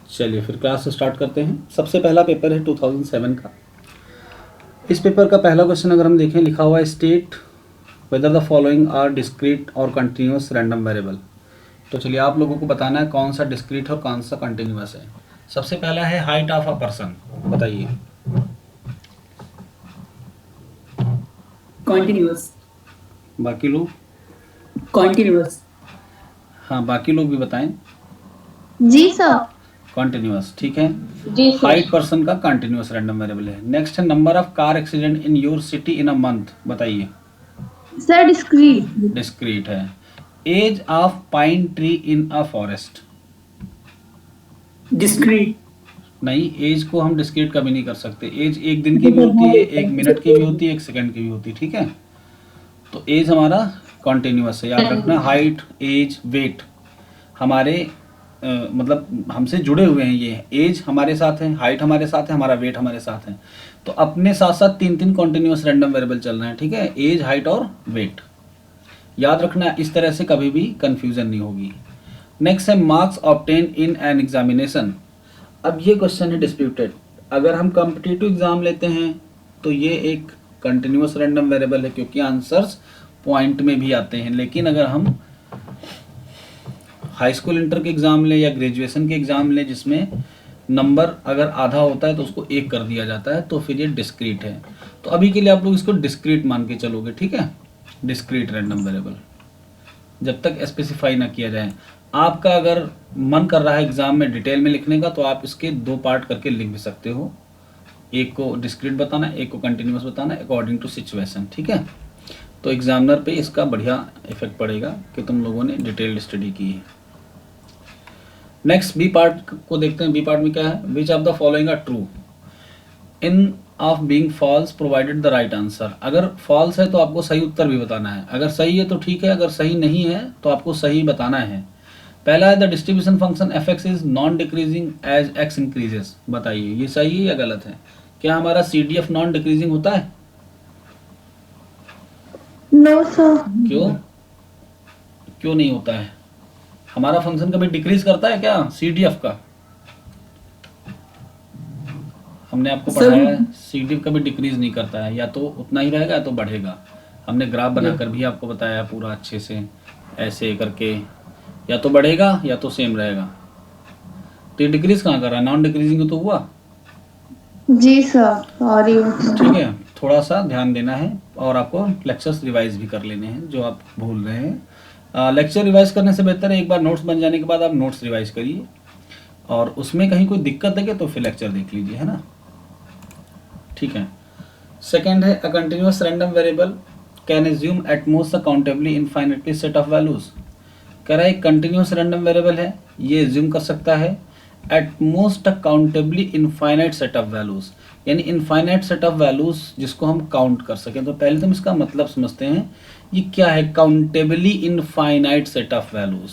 चलिए फिर class start करते हैं। सबसे पहला पेपर है 2007 का। इस पेपर का पहला क्वेश्चन अगर हम देखें, लिखा हुआ है state whether the following are discrete और कंटिन्यूस रैंडम वेरिएबल। तो चलिए आप लोगों को बताना है कौन सा डिस्क्रीट और कौन सा कंटिन्यूस है। सबसे पहला है हाइट ऑफ अ पर्सन, बताइए। कॉन्टिन्यूअस। बाकी लोग? कॉन्टिन्यूअस। हाँ, बाकी लोग भी बताएं। जी सर। कॉन्टिन्यूस, ठीक है। जी सर। हाइट पर्सन का कंटिन्यूस रैंडम वेरिएबल है। नेक्स्ट है number of car accident in your city in a month, बताइए। Sir discrete. डिस्क्रीट है। Age of pine tree in a forest. Discrete. नहीं, एज को हम डिस्क्रीट कभी नहीं कर सकते। एज एक दिन की भी होती है, एक मिनट की भी होती है, एक सेकंड की भी होती है, ठीक है। तो एज हमारा कॉन्टिन्यूस है, याद रखना। हाइट, एज, वेट हमारे मतलब हमसे जुड़े हुए हैं। ये एज हमारे साथ है, हाइट हमारे साथ है, हमारा वेट हमारे साथ है। तो अपने साथ साथ तीन तीन कॉन्टिन्यूस रैंडम वेरिएबल चल रहे हैं, ठीक है। एज, हाइट और वेट याद रखना। इस तरह से कभी भी कंफ्यूजन नहीं होगी। नेक्स्ट है marks obtain in an examination. अब ये क्वेश्चन है डिस्प्यूटेड। अगर हम कॉम्पिटिटिव एग्जाम लेते हैं तो ये एक कंटिन्यूस रैंडम वेरिएबल है, क्योंकि आंसर्स पॉइंट में भी आते हैं। लेकिन अगर हम हाई स्कूल इंटर के एग्जाम ले या ग्रेजुएशन के एग्जाम ले, जिसमें नंबर अगर आधा होता है तो उसको एक कर दिया जाता है, तो फिर ये डिस्क्रीट है। तो अभी के लिए आप लोग इसको डिस्क्रीट मान के चलोगे, ठीक है। डिस्क्रीट रैंडम वेरिएबल, जब तक स्पेसिफाई ना किया जाए। आपका अगर मन कर रहा है एग्जाम में डिटेल में लिखने का, तो आप इसके दो पार्ट करके लिख भी सकते हो। एक को डिस्क्रीट बताना, एक को कंटिन्यूस बताना, अकॉर्डिंग टू सिचुएशन, ठीक है। तो एग्जामिनर पे इसका बढ़िया इफेक्ट पड़ेगा कि तुम लोगों ने डिटेल्ड स्टडी की है। नेक्स्ट बी पार्ट को देखते हैं। बी पार्ट में क्या है? Which of the following are true in of being false provided the right answer. अगर फॉल्स है तो आपको सही उत्तर भी बताना है, अगर सही है तो ठीक है, अगर सही नहीं है तो आपको सही बताना है। पहला है the distribution function F X is non decreasing as X increases. बताइए ये सही है या गलत है? क्या हमारा C D F non decreasing होता है? No sir. क्यों? क्यों नहीं होता है? हमारा फंक्शन कभी डिक्रीज करता है क्या सी डी एफ का? हमने आपको पढ़ाया है सी डी एफ कभी डिक्रीज नहीं करता है, या तो उतना ही रहेगा या तो बढ़ेगा। हमने ग्राफ बनाकर भी आपको बताया पूरा अच्छे से, ऐसे करके, या तो बढ़ेगा या तो सेम रहेगा। तो ये डिक्रीज कहाँ कर रहा है? नॉन डिक्रीजिंग तो हुआ। जी सर सॉरी। ठीक है, थोड़ा सा ध्यान देना है और आपको लेक्चर्स रिवाइज भी कर लेने हैं जो आप भूल रहे हैं। लेक्चर रिवाइज करने से बेहतर है एक बार नोट्स बन जाने के बाद आप नोट्स रिवाइज करिए, और उसमें कहीं कोई दिक्कत लगे तो फिर लेक्चर देख लीजिए, है ना। ठीक है। सेकेंड है a continuous random variable can assume at most a countably infinitely set of values. कह रहा है एक कंटिन्यूस रैंडम वेरिएबल है, ये एज्यूम कर सकता है at most a countably infinite set of values, यानी इनफाइनाइट सेट ऑफ वैल्यूज जिसको हम काउंट कर सकें। तो पहले तो हम इसका मतलब समझते हैं, ये क्या है countably infinite set of values.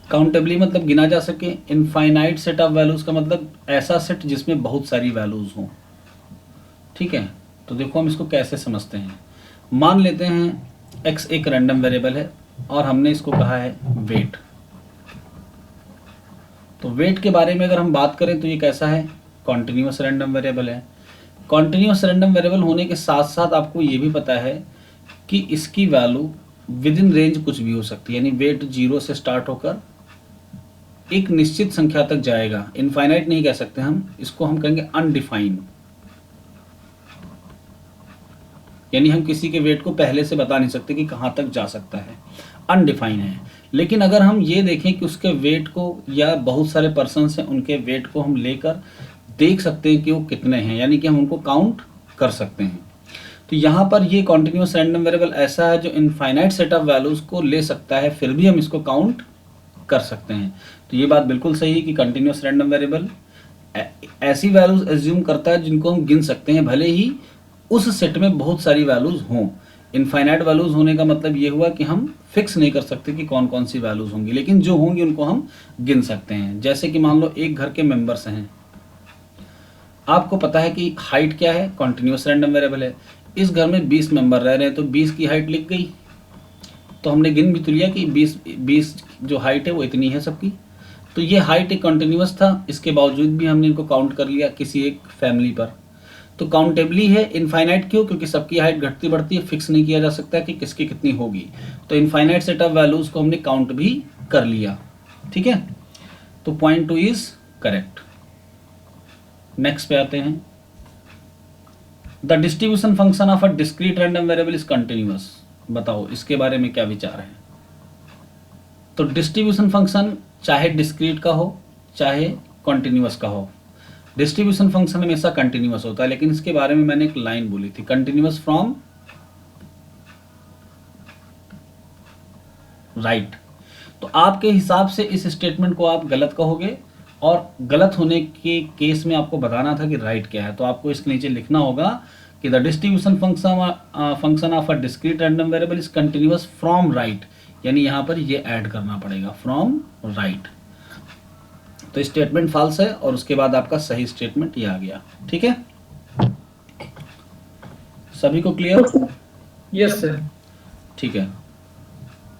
Countably मतलब गिना जा सके, इनफाइनाइट सेट ऑफ वैल्यूज का मतलब ऐसा सेट जिसमें बहुत सारी वैल्यूज हों, ठीक है। तो देखो हम इसको कैसे समझते हैं। मान लेते हैं x एक रैंडम वेरिएबल है और हमने इसको कहा है वेट। तो वेट के बारे में अगर हम बात करें तो ये कैसा है? कॉन्टिन्यूस रैंडम वेरिएबल है। कॉन्टिन्यूस रैंडम वेरिएबल होने के साथ साथ आपको ये भी पता है कि इसकी वैल्यू विद इन रेंज कुछ भी हो सकती है, यानी वेट 0 से स्टार्ट होकर एक निश्चित संख्या तक जाएगा। इनफाइनाइट नहीं कह सकते हम इसको, हम कहेंगे अनडिफाइंड, यानी हम किसी के वेट को पहले से बता नहीं सकते कि कहाँ तक जा सकता है, अनडिफाइन है। लेकिन अगर हम ये देखें कि उसके वेट को, या बहुत सारे पर्सन हैं उनके वेट को हम लेकर देख सकते हैं कि वो कितने हैं, यानी कि हम उनको काउंट कर सकते हैं। तो यहाँ पर ये कॉन्टिन्यूस रैंडम वेरिएबल ऐसा है जो इनफाइनाइट सेट ऑफ वैल्यूज को ले सकता है, फिर भी हम इसको काउंट कर सकते हैं। तो ये बात बिल्कुल सही है कि कंटिन्यूस रैंडम वेरिएबल ऐसी वैल्यूज एज्यूम करता है जिनको हम गिन सकते हैं, भले ही उस सेट में बहुत सारी वैल्यूज हों। इनफाइनाइट वैल्यूज होने का मतलब ये हुआ कि हम फिक्स नहीं कर सकते कि कौन कौन सी वैल्यूज होंगी, लेकिन जो होंगी उनको हम गिन सकते हैं। जैसे कि मान लो एक घर के मेंबर्स हैं, आपको पता है कि हाइट क्या है, कॉन्टिन्यूस रैंडम वेरिएबल है। इस घर में 20 मेंबर रह रहे हैं तो 20 की हाइट लिख गई, तो हमने गिन भी तो लिया कि 20 जो हाइट है वो इतनी है सबकी। तो ये हाइट एक कंटिन्यूअस था, इसके बावजूद भी हमने इनको काउंट कर लिया किसी एक फैमिली पर। तो काउंटेबली है, इनफाइनाइट क्यों? क्योंकि सबकी हाइट घटती बढ़ती है, फिक्स नहीं किया जा सकता कि किसकी कितनी होगी। तो इनफाइनाइट सेट ऑफ वैल्यूज को हमने काउंट भी कर लिया। ठीक है, तो पॉइंट 2 इज करेक्ट। नेक्स्ट पे आते हैं। The distribution function of a discrete random variable is continuous. बताओ इसके बारे में क्या विचार है? तो डिस्ट्रीब्यूशन फंक्शन चाहे डिस्क्रीट का हो चाहे कॉन्टिन्यूअस का हो, डिस्ट्रीब्यूशन फंक्शन हमेशा कंटिन्यूअस होता है। लेकिन इसके बारे में मैंने एक लाइन बोली थी, कंटिन्यूअस फ्रॉम राइट। तो आपके हिसाब से इस स्टेटमेंट को आप गलत कहोगे, और गलत होने के केस में आपको बताना था कि राइट क्या है। तो आपको इसके नीचे लिखना होगा कि the distribution function of a discrete random variable is continuous from right, यानी यहां पर ये ऐड करना पड़ेगा, फ्रॉम राइट। तो स्टेटमेंट फॉल्स है और उसके बाद आपका सही स्टेटमेंट ये आ गया। ठीक है, सभी को क्लियर? Yes sir. ठीक है,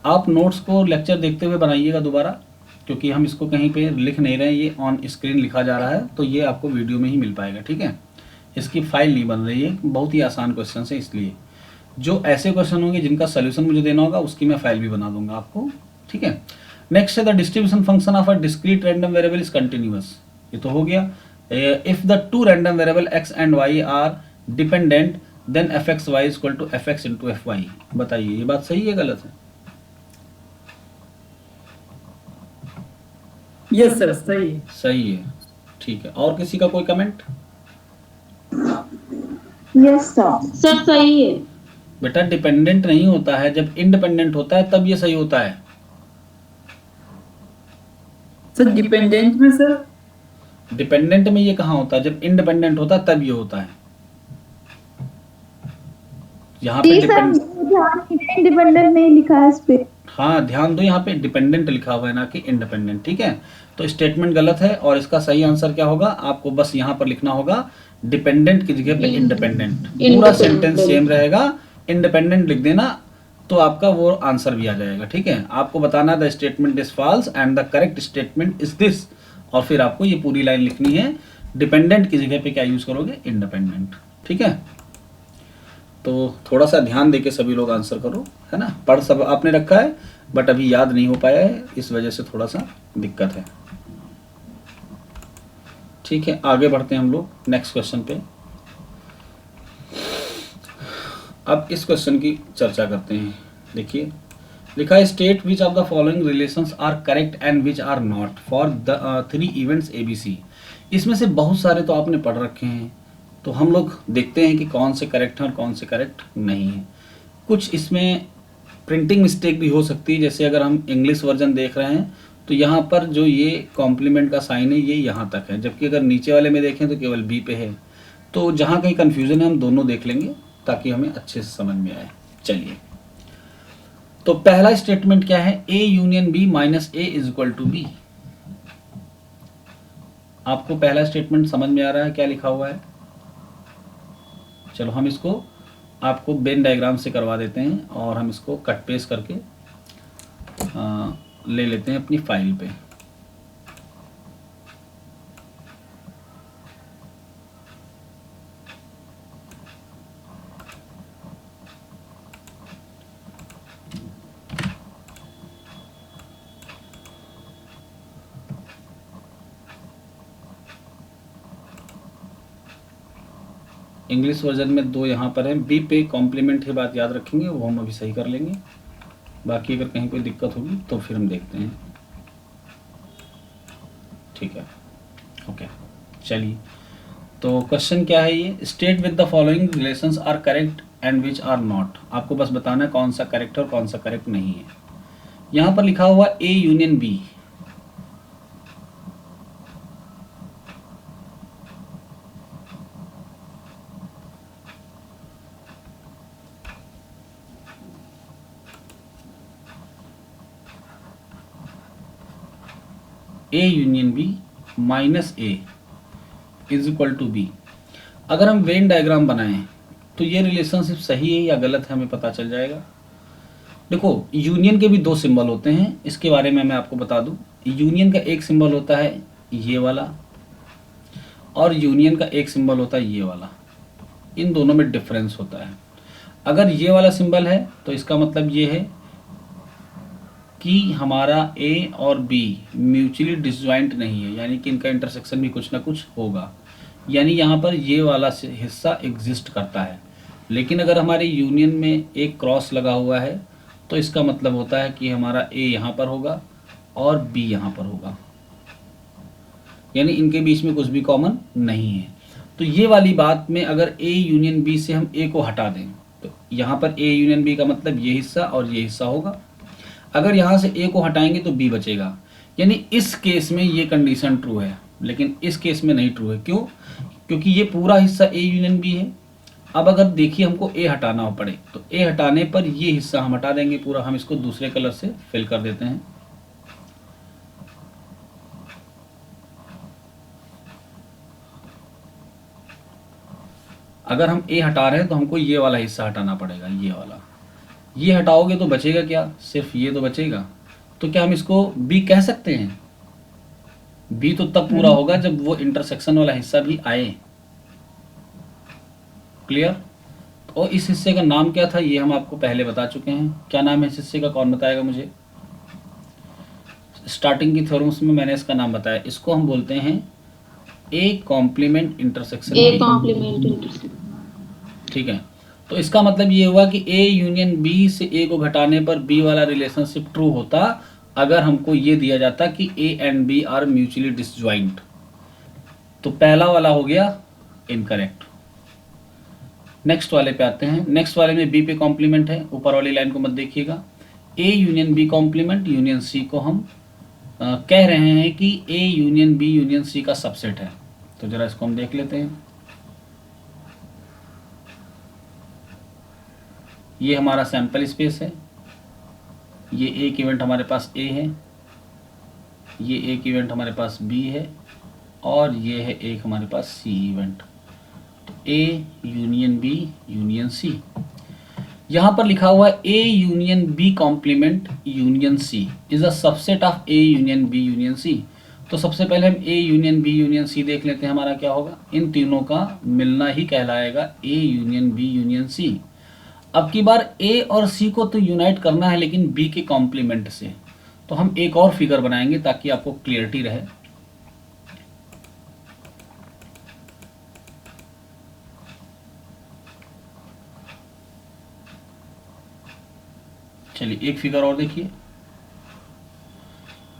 आप नोट्स को लेक्चर देखते हुए बनाइएगा दोबारा, क्योंकि हम इसको कहीं पे लिख नहीं रहे हैं, ये ऑन स्क्रीन लिखा जा रहा है, तो ये आपको वीडियो में ही मिल पाएगा। ठीक है, इसकी फाइल नहीं बन रही है, बहुत ही आसान क्वेश्चन है, इसलिए जो ऐसे क्वेश्चन होंगे जिनका सोल्यूशन मुझे देना होगा उसकी मैं फाइल भी बना दूंगा आपको। ठीक है, नेक्स्ट है the distribution function of a discrete random variable is continuous. ये तो हो गया। If the two random variable x and y are dependent then fxy is equal to fx into fy। बताइए ये बात सही है गलत है? यस सर, सही है। सही है। ठीक है, और किसी का कोई कमेंट? Yes sir. सर सही है। बेटा डिपेंडेंट नहीं होता है, जब इंडिपेंडेंट होता है तब ये सही होता है। सर डिपेंडेंट में सर, डिपेंडेंट में ये कहाँ होता है? जब इंडिपेंडेंट होता है तब ये होता है। यहाँ पे जी सर, ध्यान इंडिपेंडेंट नहीं लिखा है इस पे। हाँ ध्यान दो, यहाँ पे डिपेंडेंट लिखा हुआ है ना कि इंडिपेंडेंट। ठीक है, तो स्टेटमेंट गलत है और इसका सही आंसर क्या होगा? आपको बस यहाँ पर लिखना होगा डिपेंडेंट की जगह पे इंडिपेंडेंट। पूरा सेंटेंस सेम रहेगा, इंडिपेंडेंट लिख देना तो आपका वो आंसर भी आ जाएगा। ठीक है, आपको बताना the statement is false and the correct statement is this, और फिर आपको ये पूरी लाइन लिखनी है। डिपेंडेंट की जगह पे क्या यूज करोगे? इंडिपेंडेंट। ठीक है, तो थोड़ा सा ध्यान देके सभी लोग आंसर करो, है ना। पढ़ सब आपने रखा है बट अभी याद नहीं हो पाया है, इस वजह से थोड़ा सा दिक्कत है। ठीक है, आगे बढ़ते हैं हम लोग नेक्स्ट क्वेश्चन पे। अब इस क्वेश्चन की चर्चा करते हैं। देखिए लिखा है state which of the following relations are correct and which are not for the 3 events ABC। इसमें से बहुत सारे तो आपने पढ़ रखे हैं, तो हम लोग देखते हैं कि कौन से करेक्ट हैं और कौन से करेक्ट नहीं है। कुछ इसमें प्रिंटिंग मिस्टेक भी हो सकती है, जैसे अगर हम इंग्लिश वर्जन देख रहे हैं तो यहाँ पर जो ये कॉम्प्लीमेंट का साइन है ये यहाँ तक है, जबकि अगर नीचे वाले में देखें तो केवल B पे है। तो जहाँ कहीं कन्फ्यूजन है हम दोनों देख लेंगे ताकि हमें अच्छे से समझ में आए। चलिए, तो पहला स्टेटमेंट क्या है? A union B minus A is equal to B। आपको पहला स्टेटमेंट समझ में आ रहा है क्या लिखा हुआ है? चलो हम इसको आपको वेन डायग्राम से करवा देते हैं और हम इसको कट पेस्ट करके ले लेते हैं अपनी फाइल पे। इंग्लिश वर्जन में 2 यहाँ पर है, B पे कॉम्प्लीमेंट है, बात याद रखेंगे, वो हम अभी सही कर लेंगे। बाकी अगर कहीं कोई दिक्कत होगी तो फिर हम देखते हैं। ठीक है, ओके। चलिए, तो क्वेश्चन क्या है ये? State with the following relations are correct and which are not. आपको बस बताना है कौन सा करेक्ट है और कौन सा करेक्ट नहीं है। यहाँ पर लिखा हुआ A union B। A union B minus A is equal to B। अगर हम वेन डायग्राम बनाएं तो ये रिलेशनशिप सही है या गलत है हमें पता चल जाएगा। देखो यूनियन के भी दो सिंबल होते हैं, इसके बारे में मैं आपको बता दूं। यूनियन का एक सिंबल होता है ये वाला और यूनियन का एक सिंबल होता है ये वाला। इन दोनों में डिफरेंस होता है। अगर ये वाला सिंबल है तो इसका मतलब ये है कि हमारा ए और बी म्यूचुअली डिसजॉइंट नहीं है, यानी कि इनका इंटरसेक्शन भी कुछ ना कुछ होगा, यानी यहाँ पर ये वाला हिस्सा एग्जिस्ट करता है। लेकिन अगर हमारे यूनियन में एक क्रॉस लगा हुआ है तो इसका मतलब होता है कि हमारा ए यहाँ पर होगा और बी यहाँ पर होगा, यानी इनके बीच में कुछ भी कॉमन नहीं है। तो ये वाली बात में अगर ए यूनियन बी से हम ए को हटा दें तो यहाँ पर ए यूनियन बी का मतलब ये हिस्सा और ये हिस्सा होगा। अगर यहाँ से ए को हटाएंगे तो बी बचेगा, यानी इस केस में ये कंडीशन ट्रू है, लेकिन इस केस में नहीं ट्रू है। क्यों? क्योंकि ये पूरा हिस्सा ए यूनियन बी है। अब अगर देखिए हमको ए हटाना हो पड़े तो ए हटाने पर ये हिस्सा हम हटा देंगे पूरा। हम इसको दूसरे कलर से फिल कर देते हैं। अगर हम ए हटा रहे हैं तो हमको ये वाला हिस्सा हटाना पड़ेगा, ये वाला। ये हटाओगे तो बचेगा क्या? सिर्फ ये तो बचेगा। तो क्या हम इसको बी कह सकते हैं? बी तो तब पूरा होगा जब वो इंटरसेक्शन वाला हिस्सा भी आए। क्लियर? और इस हिस्से का नाम क्या था ये हम आपको पहले बता चुके हैं। क्या नाम है इस हिस्से का, कौन बताएगा मुझे? स्टार्टिंग की थ्योरम्स में मैंने इसका नाम बताया। इसको हम बोलते हैं A complement intersection. A complement intersection. ठीक है, तो इसका मतलब ये हुआ कि ए यूनियन बी से ए को घटाने पर बी वाला रिलेशनशिप ट्रू होता अगर हमको ये दिया जाता कि A and B are mutually disjoint. तो पहला वाला हो गया इनकरेक्ट। नेक्स्ट वाले पे आते हैं। नेक्स्ट वाले में बी पे कॉम्प्लीमेंट है, ऊपर वाली लाइन को मत देखिएगा। A union B complement union C को हम कह रहे हैं कि A union B union C का सबसेट है। तो जरा इसको हम देख लेते हैं। ये हमारा सैंपल स्पेस है, ये एक इवेंट हमारे पास ए है, ये एक इवेंट हमारे पास बी है और ये है एक हमारे पास सी इवेंट। तो A union B union C. यहाँ पर लिखा हुआ है A union B complement union C is a subset of A union B union C. तो सबसे पहले हम A union B union C देख लेते हैं, हमारा क्या होगा। इन तीनों का मिलना ही कहलाएगा A union B union C. अब की बार ए और सी को तो यूनाइट करना है लेकिन बी के कॉम्प्लीमेंट से। तो हम एक और फिगर बनाएंगे ताकि आपको क्लियरिटी रहे। चलिए एक फिगर और देखिए।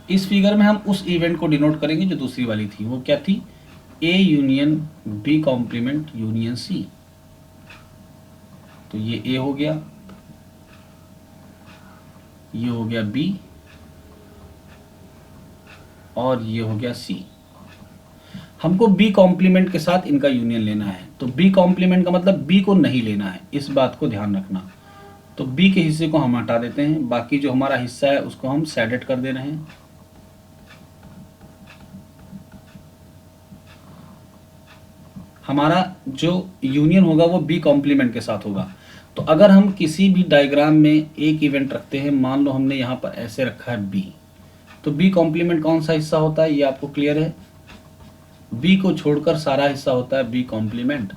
इस फिगर में हम उस इवेंट को डिनोट करेंगे जो दूसरी वाली थी। वो क्या थी? A union B complement union C. तो ये ए हो गया, ये हो गया बी और ये हो गया सी। हमको बी कॉम्प्लीमेंट के साथ इनका यूनियन लेना है। तो बी कॉम्प्लीमेंट का मतलब बी को नहीं लेना है, इस बात को ध्यान रखना। तो बी के हिस्से को हम हटा देते हैं, बाकी जो हमारा हिस्सा है उसको हम सैडेड कर दे रहे हैं। हमारा जो यूनियन होगा वो बी कॉम्प्लीमेंट के साथ होगा। तो अगर हम किसी भी डायग्राम में एक इवेंट रखते हैं, मान लो हमने यहाँ पर ऐसे रखा है बी, तो बी कॉम्प्लीमेंट कौन सा हिस्सा होता है ये आपको क्लियर है? बी को छोड़कर सारा हिस्सा होता है बी कॉम्प्लीमेंट।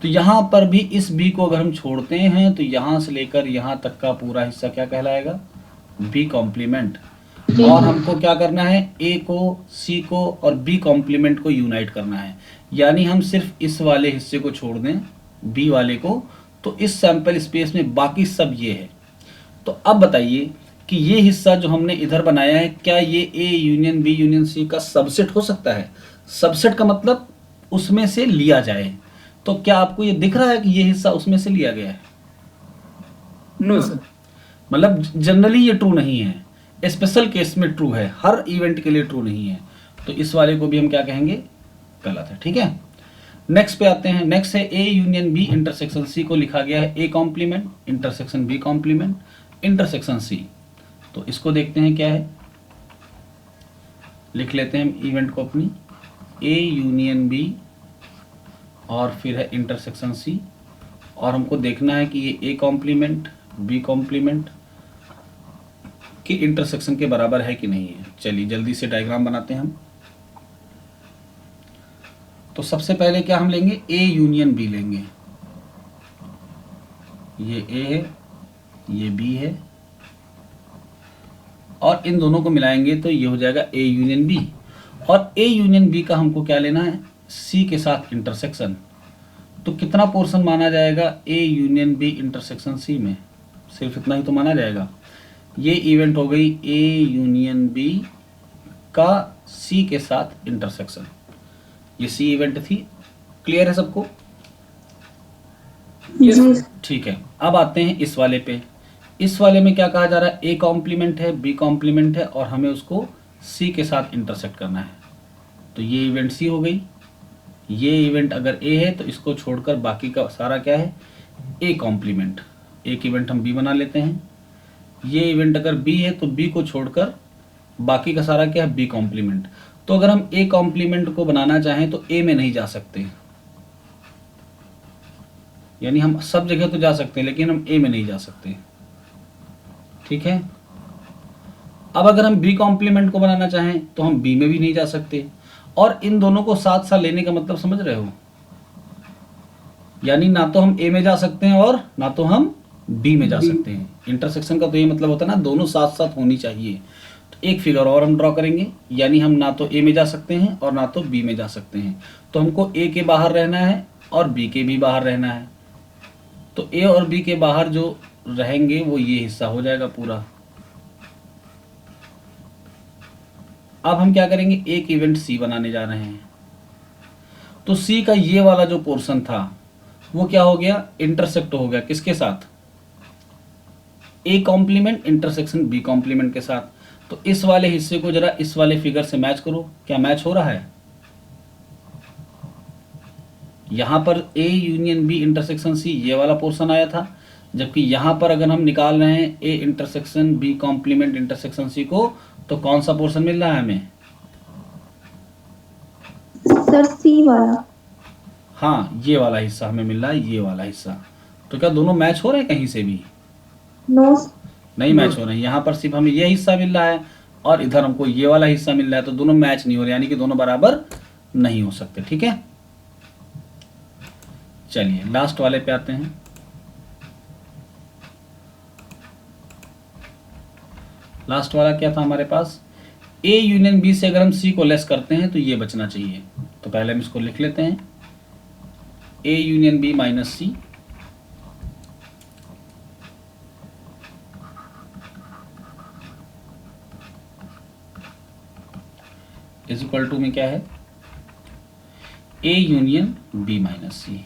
तो यहाँ पर भी इस बी को अगर हम छोड़ते हैं तो यहाँ से लेकर यहाँ तक का पूरा हिस्सा क्या कहलाएगा? B complement. और हमको क्या करना है? ए को, सी को और बी कॉम्प्लीमेंट को यूनाइट करना है। यानी हम सिर्फ इस वाले हिस्से को छोड़ दें, बी वाले को, तो इस सैंपल स्पेस में बाकी सब ये है। तो अब बताइए कि ये हिस्सा जो हमने इधर बनाया है, क्या ये A union B union C का सबसेट हो सकता है? सबसेट का मतलब उसमें से लिया जाए। तो क्या आपको ये दिख रहा है कि ये हिस्सा उसमें से लिया गया है? No sir. मतलब जनरली ये ट्रू नहीं है, स्पेशल केस में ट्रू है, हर इवेंट के लिए ट्रू नहीं है। तो इस वाले को भी हम क्या कहेंगे? गलत है। ठीक है, नेक्स्ट पे आते हैं। नेक्स्ट है A union B intersection C को लिखा गया है A complement intersection B complement intersection C. तो इसको देखते हैं क्या है, लिख लेते हैं हम इवेंट को अपनी, ए यूनियन बी और फिर है इंटरसेक्शन सी। और हमको देखना है कि ये ए कॉम्प्लीमेंट बी कॉम्प्लीमेंट कि इंटरसेक्शन के बराबर है कि नहीं है। चलिए जल्दी से डायग्राम बनाते हैं हम। तो सबसे पहले क्या हम लेंगे, ए यूनियन बी लेंगे। ये ए है, ये बी है, और इन दोनों को मिलाएंगे तो ये हो जाएगा ए यूनियन बी। और ए यूनियन बी का हमको क्या लेना है, सी के साथ इंटरसेक्शन। तो कितना पोर्शन माना जाएगा A union B intersection C में, सिर्फ इतना ही तो माना जाएगा। ये इवेंट हो गई ए यूनियन बी का सी के साथ इंटरसेक्शन, ये सी इवेंट थी। क्लियर है सबको? जी ठीक है, अब आते हैं इस वाले पे। इस वाले में क्या कहा जा रहा है, ए कॉम्प्लीमेंट है, बी कॉम्प्लीमेंट है, और हमें उसको सी के साथ इंटरसेक्ट करना है। तो ये इवेंट सी हो गई। ये इवेंट अगर ए है तो इसको छोड़कर बाकी का सारा क्या है, ए कॉम्प्लीमेंट। एक इवेंट हम बी बना लेते हैं। ये इवेंट अगर बी है तो बी को छोड़कर बाकी का सारा क्या है, बी कॉम्प्लीमेंट। तो अगर हम ए कॉम्प्लीमेंट को बनाना चाहें तो ए में नहीं जा सकते, यानी हम सब जगह तो जा सकते हैं लेकिन हम ए में नहीं जा सकते। ठीक है, अब अगर हम बी कॉम्प्लीमेंट को बनाना चाहें तो हम बी में भी नहीं जा सकते। और इन दोनों को साथ साथ लेने का मतलब समझ रहे हो, यानी ना तो हम ए में जा सकते हैं और ना तो हम बी में जा सकते हैं। इंटरसेक्शन का तो ये मतलब होता है ना, दोनों साथ साथ होनी चाहिए। तो एक फिगर और हम ड्रॉ करेंगे, यानी हम ना तो ए में जा सकते हैं और ना तो बी में जा सकते हैं। तो हमको ए के बाहर रहना है और बी के भी बाहर रहना है। तो ए और बी के बाहर जो रहेंगे वो ये हिस्सा हो जाएगा पूरा। अब हम क्या करेंगे, एक इवेंट सी बनाने जा रहे हैं। तो सी का ये वाला जो पोर्शन था वो क्या हो गया, इंटरसेक्ट हो गया किसके साथ, A complement intersection B complement के साथ। तो इस वाले हिस्से को जरा इस वाले फिगर से मैच करो, क्या मैच हो रहा है। यहां पर A union B intersection C ये वाला पोर्शन आया था, जबकि यहां पर अगर हम निकाल रहे हैं A intersection B complement intersection C को, तो कौन सा पोर्शन मिल रहा है हमें, सर सी वाला। हाँ ये वाला हिस्सा हमें मिल रहा है, ये वाला हिस्सा। तो क्या दोनों मैच हो रहे हैं कहीं से भी, नो नहीं मैच हो रहे हैं। यहाँ पर सिर्फ हमें ये हिस्सा मिल रहा है और इधर हमको ये वाला हिस्सा मिल रहा है, तो दोनों मैच नहीं हो रहे, यानी कि दोनों बराबर नहीं हो सकते। ठीक है, चलिए लास्ट वाले पे आते हैं। लास्ट वाला क्या था हमारे पास, ए यूनियन बी से अगर हम सी को लेस करते हैं तो ये बचना चाहिए। तो पहले हम इसको लिख लेते हैं, A union B minus C is equal to में क्या है, A union B minus C,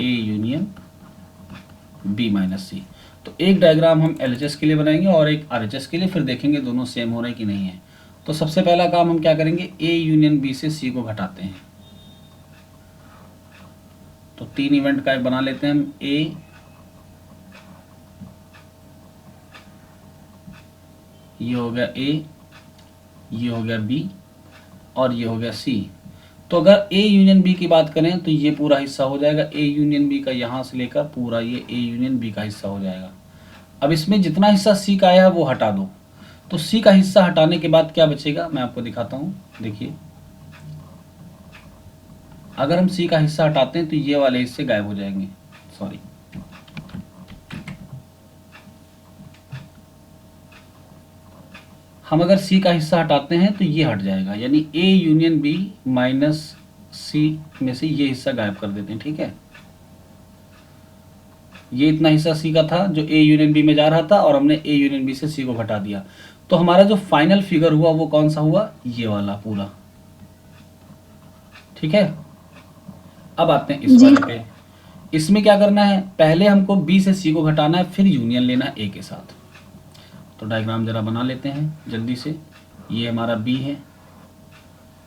A union B minus C. तो एक डायग्राम हम एलएचएस के लिए बनाएंगे और एक आरएचएस के लिए, फिर देखेंगे दोनों सेम हो रहे हैं कि नहीं है। तो सबसे पहला काम हम क्या करेंगे, ए यूनियन बी से सी को घटाते हैं। तो तीन इवेंट का बना लेते हैं हम, ए, ये हो गया ए, ये हो गया बी और ये हो गया सी। तो अगर ए यूनियन बी की बात करें तो ये पूरा हिस्सा हो जाएगा ए यूनियन बी का, यहाँ से लेकर पूरा ये ए यूनियन बी का हिस्सा हो जाएगा। अब इसमें जितना हिस्सा सी का आया है वो हटा दो। तो सी का हिस्सा हटाने के बाद क्या बचेगा, मैं आपको दिखाता हूँ। देखिए अगर हम सी का हिस्सा हटाते हैं तो ये वाले हिस्से गायब हो जाएंगे। सॉरी, हम अगर सी का हिस्सा हटाते हैं तो ये हट जाएगा, यानी ए यूनियन बी माइनस सी में से ये हिस्सा गायब कर देते हैं। ठीक है, ये इतना हिस्सा सी का था जो ए यूनियन बी में जा रहा था और हमने ए यूनियन बी से सी को घटा दिया। तो हमारा जो फाइनल फिगर हुआ वो कौन सा हुआ, ये वाला पूरा। ठीक है, अब आते हैं इस जी। वाले पे। इसमें क्या करना है, पहले हमको बी से सी को घटाना है, फिर यूनियन लेना है ए के साथ। तो डायग्राम जरा बना लेते हैं जल्दी से। ये हमारा बी है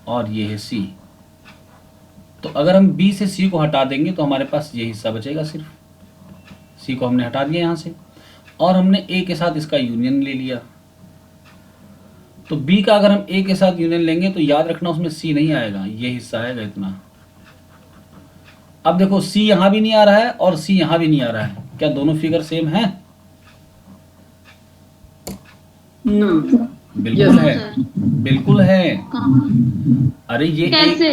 और ये है सी। तो अगर हम बी से सी को हटा देंगे तो हमारे पास ये हिस्सा बचेगा, सिर्फ सी को हमने हटा दिया यहाँ से, और हमने ए के साथ इसका यूनियन ले लिया। तो बी का अगर हम ए के साथ यूनियन लेंगे तो याद रखना उसमें सी नहीं आएगा, ये हिस्सा आएगा इतना। अब देखो सी यहाँ भी नहीं आ रहा है और सी यहाँ भी नहीं आ रहा है, क्या दोनों फिगर सेम है, नो बिल्कुल Yes. है, बिल्कुल है। अरे ये कैसे?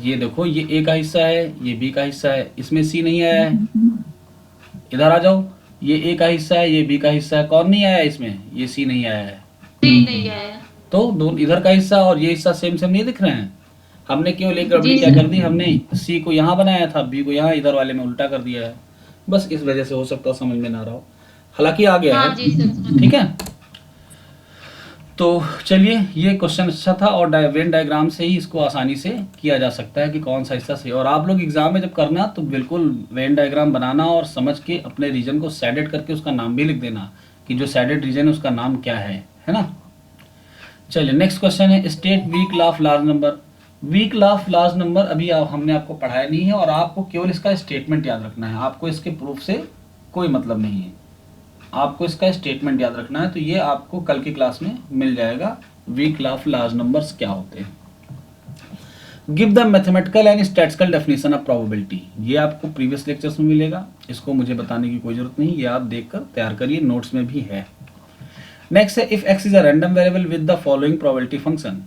ये देखो, ये ए का हिस्सा है, ये बी का हिस्सा है, इसमें सी नहीं आया है। इधर आ जाओ, ये ए का हिस्सा है, ये बी का हिस्सा है, कौन नहीं आया है इसमें? ये सी नहीं आया है। नहीं नहीं आया। तो दोनों इधर का हिस्सा और ये हिस्सा सेम सेम नहीं दिख रहे हैं? हमने केवल एक गड़बड़ी जी क्या सर। कर दी, हमने सी को यहाँ बनाया था, बी को यहाँ, इधर वाले में उल्टा कर दिया है। बस इस वजह से हो सकता है समझ में ना रहा हो, हालांकि आ गया हाँ है। जी सर। ठीक है, तो चलिए, ये क्वेश्चन अच्छा था और वेन डायग्राम से ही इसको आसानी से किया जा सकता है कि कौन सा हिस्सा सही। और आप लोग एग्जाम में जब करना तो बिल्कुल वेन डायग्राम बनाना और समझ के अपने रीजन को शेडेड करके उसका नाम भी लिख देना कि जो शेडेड रीजन है उसका नाम क्या है ना। चलिए नेक्स्ट क्वेश्चन है, state weak law of large number. Weak law of large number अभी हमने आपको पढ़ाया नहीं है और आपको केवल इसका स्टेटमेंट याद रखना है, आपको इसके प्रूफ से कोई मतलब नहीं है, आपको इसका स्टेटमेंट याद रखना है। तो ये आपको कल की क्लास में मिल जाएगा, weak law of large numbers क्या होते हैं। Give the mathematical and statistical definition of probability, ये आपको प्रीवियस लेक्चर्स में मिलेगा, इसको मुझे बताने की कोई जरूरत नहीं, ये आप देखकर तैयार करिए, नोट्स में भी है। नेक्स्ट है, if x is a random variable with the following probability function.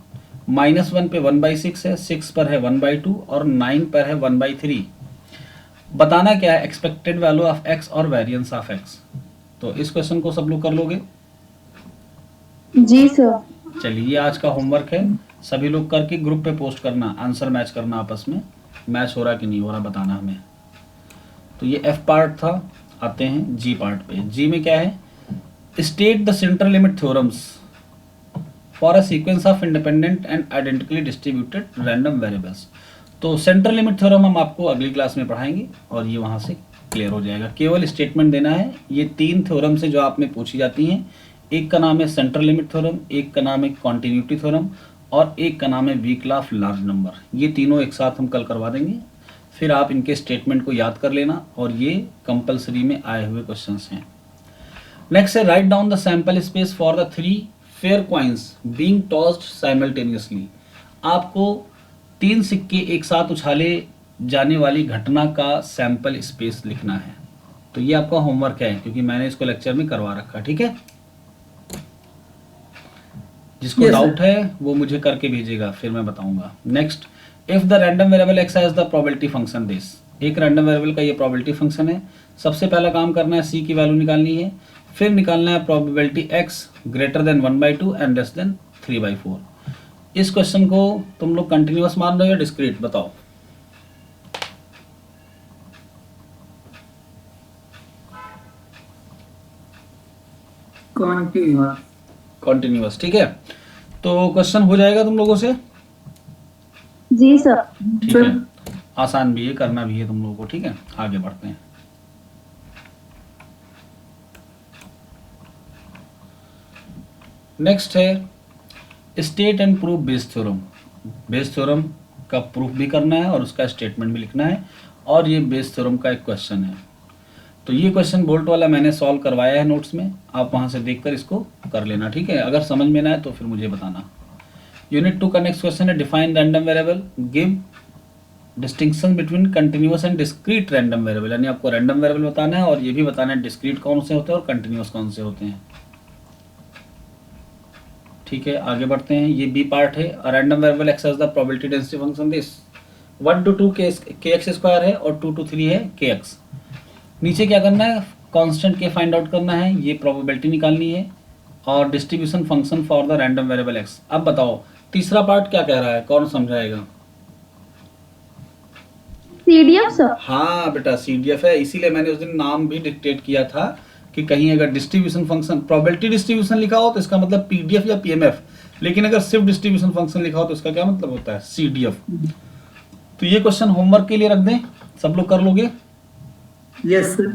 -1 पे 1/6 है, 6 पर है 1/2 और 9 पर है 1/3। बताना क्या है, एक्सपेक्टेड वैल्यू ऑफ x और वेरिएंस ऑफ x। तो इस क्वेश्चन को सब लोग कर लोगे? जी सर। चलिए, ये आज का होमवर्क है, सभी लोग करके ग्रुप पे पोस्ट करना, आंसर मैच करना, आपस में मैच हो रहा कि नहीं हो रहा बताना हमें। तो ये एफ पार्ट था, आते हैं जी पार्ट पे। जी में क्या है, state the central limit theorems for a sequence of independent and identically distributed random variables. तो सेंट्रल लिमिट थ्योरम हम आपको अगली क्लास में पढ़ाएंगे और ये वहाँ से क्लियर हो जाएगा, केवल स्टेटमेंट देना है। ये 3 थ्योरम से जो आप में पूछी जाती हैं, एक का नाम है सेंट्रल लिमिट थ्योरम, एक का नाम है कॉन्टिन्यूटी थ्योरम और एक का नाम है weak law of large number. ये तीनों एक साथ हम कल करवा देंगे, फिर आप इनके स्टेटमेंट को याद कर लेना और ये कंपलसरी में आए हुए क्वेश्चंस हैं। नेक्स्ट है, write down the sample space for the 3 fair coins being tossed simultaneously. आपको 3 सिक्के एक साथ उछाले जाने वाली घटना का सैंपल स्पेस लिखना है। तो ये आपका होमवर्क है, क्योंकि मैंने इसको लेक्चर में करवा रखा, ठीक है। जिसको Yes, डाउट है वो मुझे करके भेजेगा, फिर मैं बताऊंगा। Next, if the random variable x has the probability function this. एक रैंडम वेरिएबल का ये प्रोबेबिलिटी फंक्शन है। सबसे पहला काम करना है, c की वैल्यू निकालनी है, फिर निकालना है probability x greater than 1/2 and less then 3/4। इस क्वेश्चन को तुम लोग कंटिन्यूअस मान रहे हो या डिस्क्रीट, बताओ? Continuous. कंटिन्यूअस, ठीक है। तो क्वेश्चन हो जाएगा तुम लोगों से, जी सर। ठीक है। आसान भी है, करना भी है तुम लोगों को, ठीक है। आगे बढ़ते हैं। नेक्स्ट है, state and proof Bayes theorem. Bayes theorem का प्रूफ भी करना है और उसका स्टेटमेंट भी लिखना है, और ये बेस थ्योरम का एक क्वेश्चन है। तो ये क्वेश्चन बोल्ट वाला मैंने सॉल्व करवाया है नोट्स में, आप वहाँ से देखकर इसको कर लेना, ठीक है। अगर समझ में ना आए तो फिर मुझे बताना। यूनिट 2 का नेक्स्ट क्वेश्चन है, define random variable, give distinction between continuous and discrete random variable. यानी आपको रैंडम वेरिएबल बताना है और ये भी बताना है डिस्क्रीट कौन से होते हैं और कंटिन्यूअस कौन से होते हैं, ठीक है। आगे बढ़ते हैं, ये बी पार्ट है। Random variable x has the probability density function this 1 to 2 के एक्स स्क्वायर है और 2 to 3 है के एक्स। नीचे क्या करना है, कांस्टेंट के फाइंड आउट करना है, ये प्रोबेबिलिटी निकालनी है और distribution function for the random variable x. अब बताओ तीसरा पार्ट क्या कह रहा है, कौन समझाएगा? CDF sir. हाँ बेटा, सीडीएफ है, इसीलिए मैंने उस दिन नाम भी डिक्टेट किया था कि कहीं अगर डिस्ट्रीब्यूशन फंक्शन प्रोबेबिलिटी डिस्ट्रीब्यूशन लिखा हो तो इसका मतलब पीडीएफ या पीएमएफ, लेकिन अगर सिर्फ डिस्ट्रीब्यूशन फंक्शन लिखा हो तो इसका क्या मतलब होता है, सीडीएफ। तो ये क्वेश्चन होमवर्क के लिए रख दें, सब लोग कर लोगे? Yes, sir.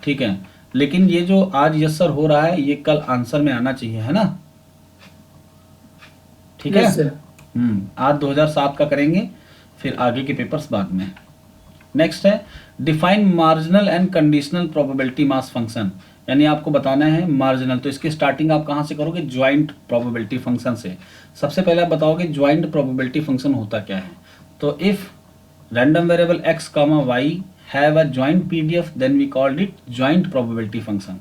ठीक है, लेकिन ये जो आज यस सर हो रहा है ये कल आंसर में आना चाहिए, है ना? ठीक है। Yes, sir. आज 2007 का करेंगे, फिर आगे के पेपर्स बाद में। नेक्स्ट है, define marginal and conditional probability mass function. यानी आपको बताना है मार्जिनल, तो इसकी स्टार्टिंग आप कहाँ से करोगे, ज्वाइंट प्रोबेबिलिटी फंक्शन से। सबसे पहले आप बताओगे ज्वाइंट प्रोबेबिलिटी फंक्शन होता क्या है। तो if random variable x, y have a joint PDF then we called it joint probability function।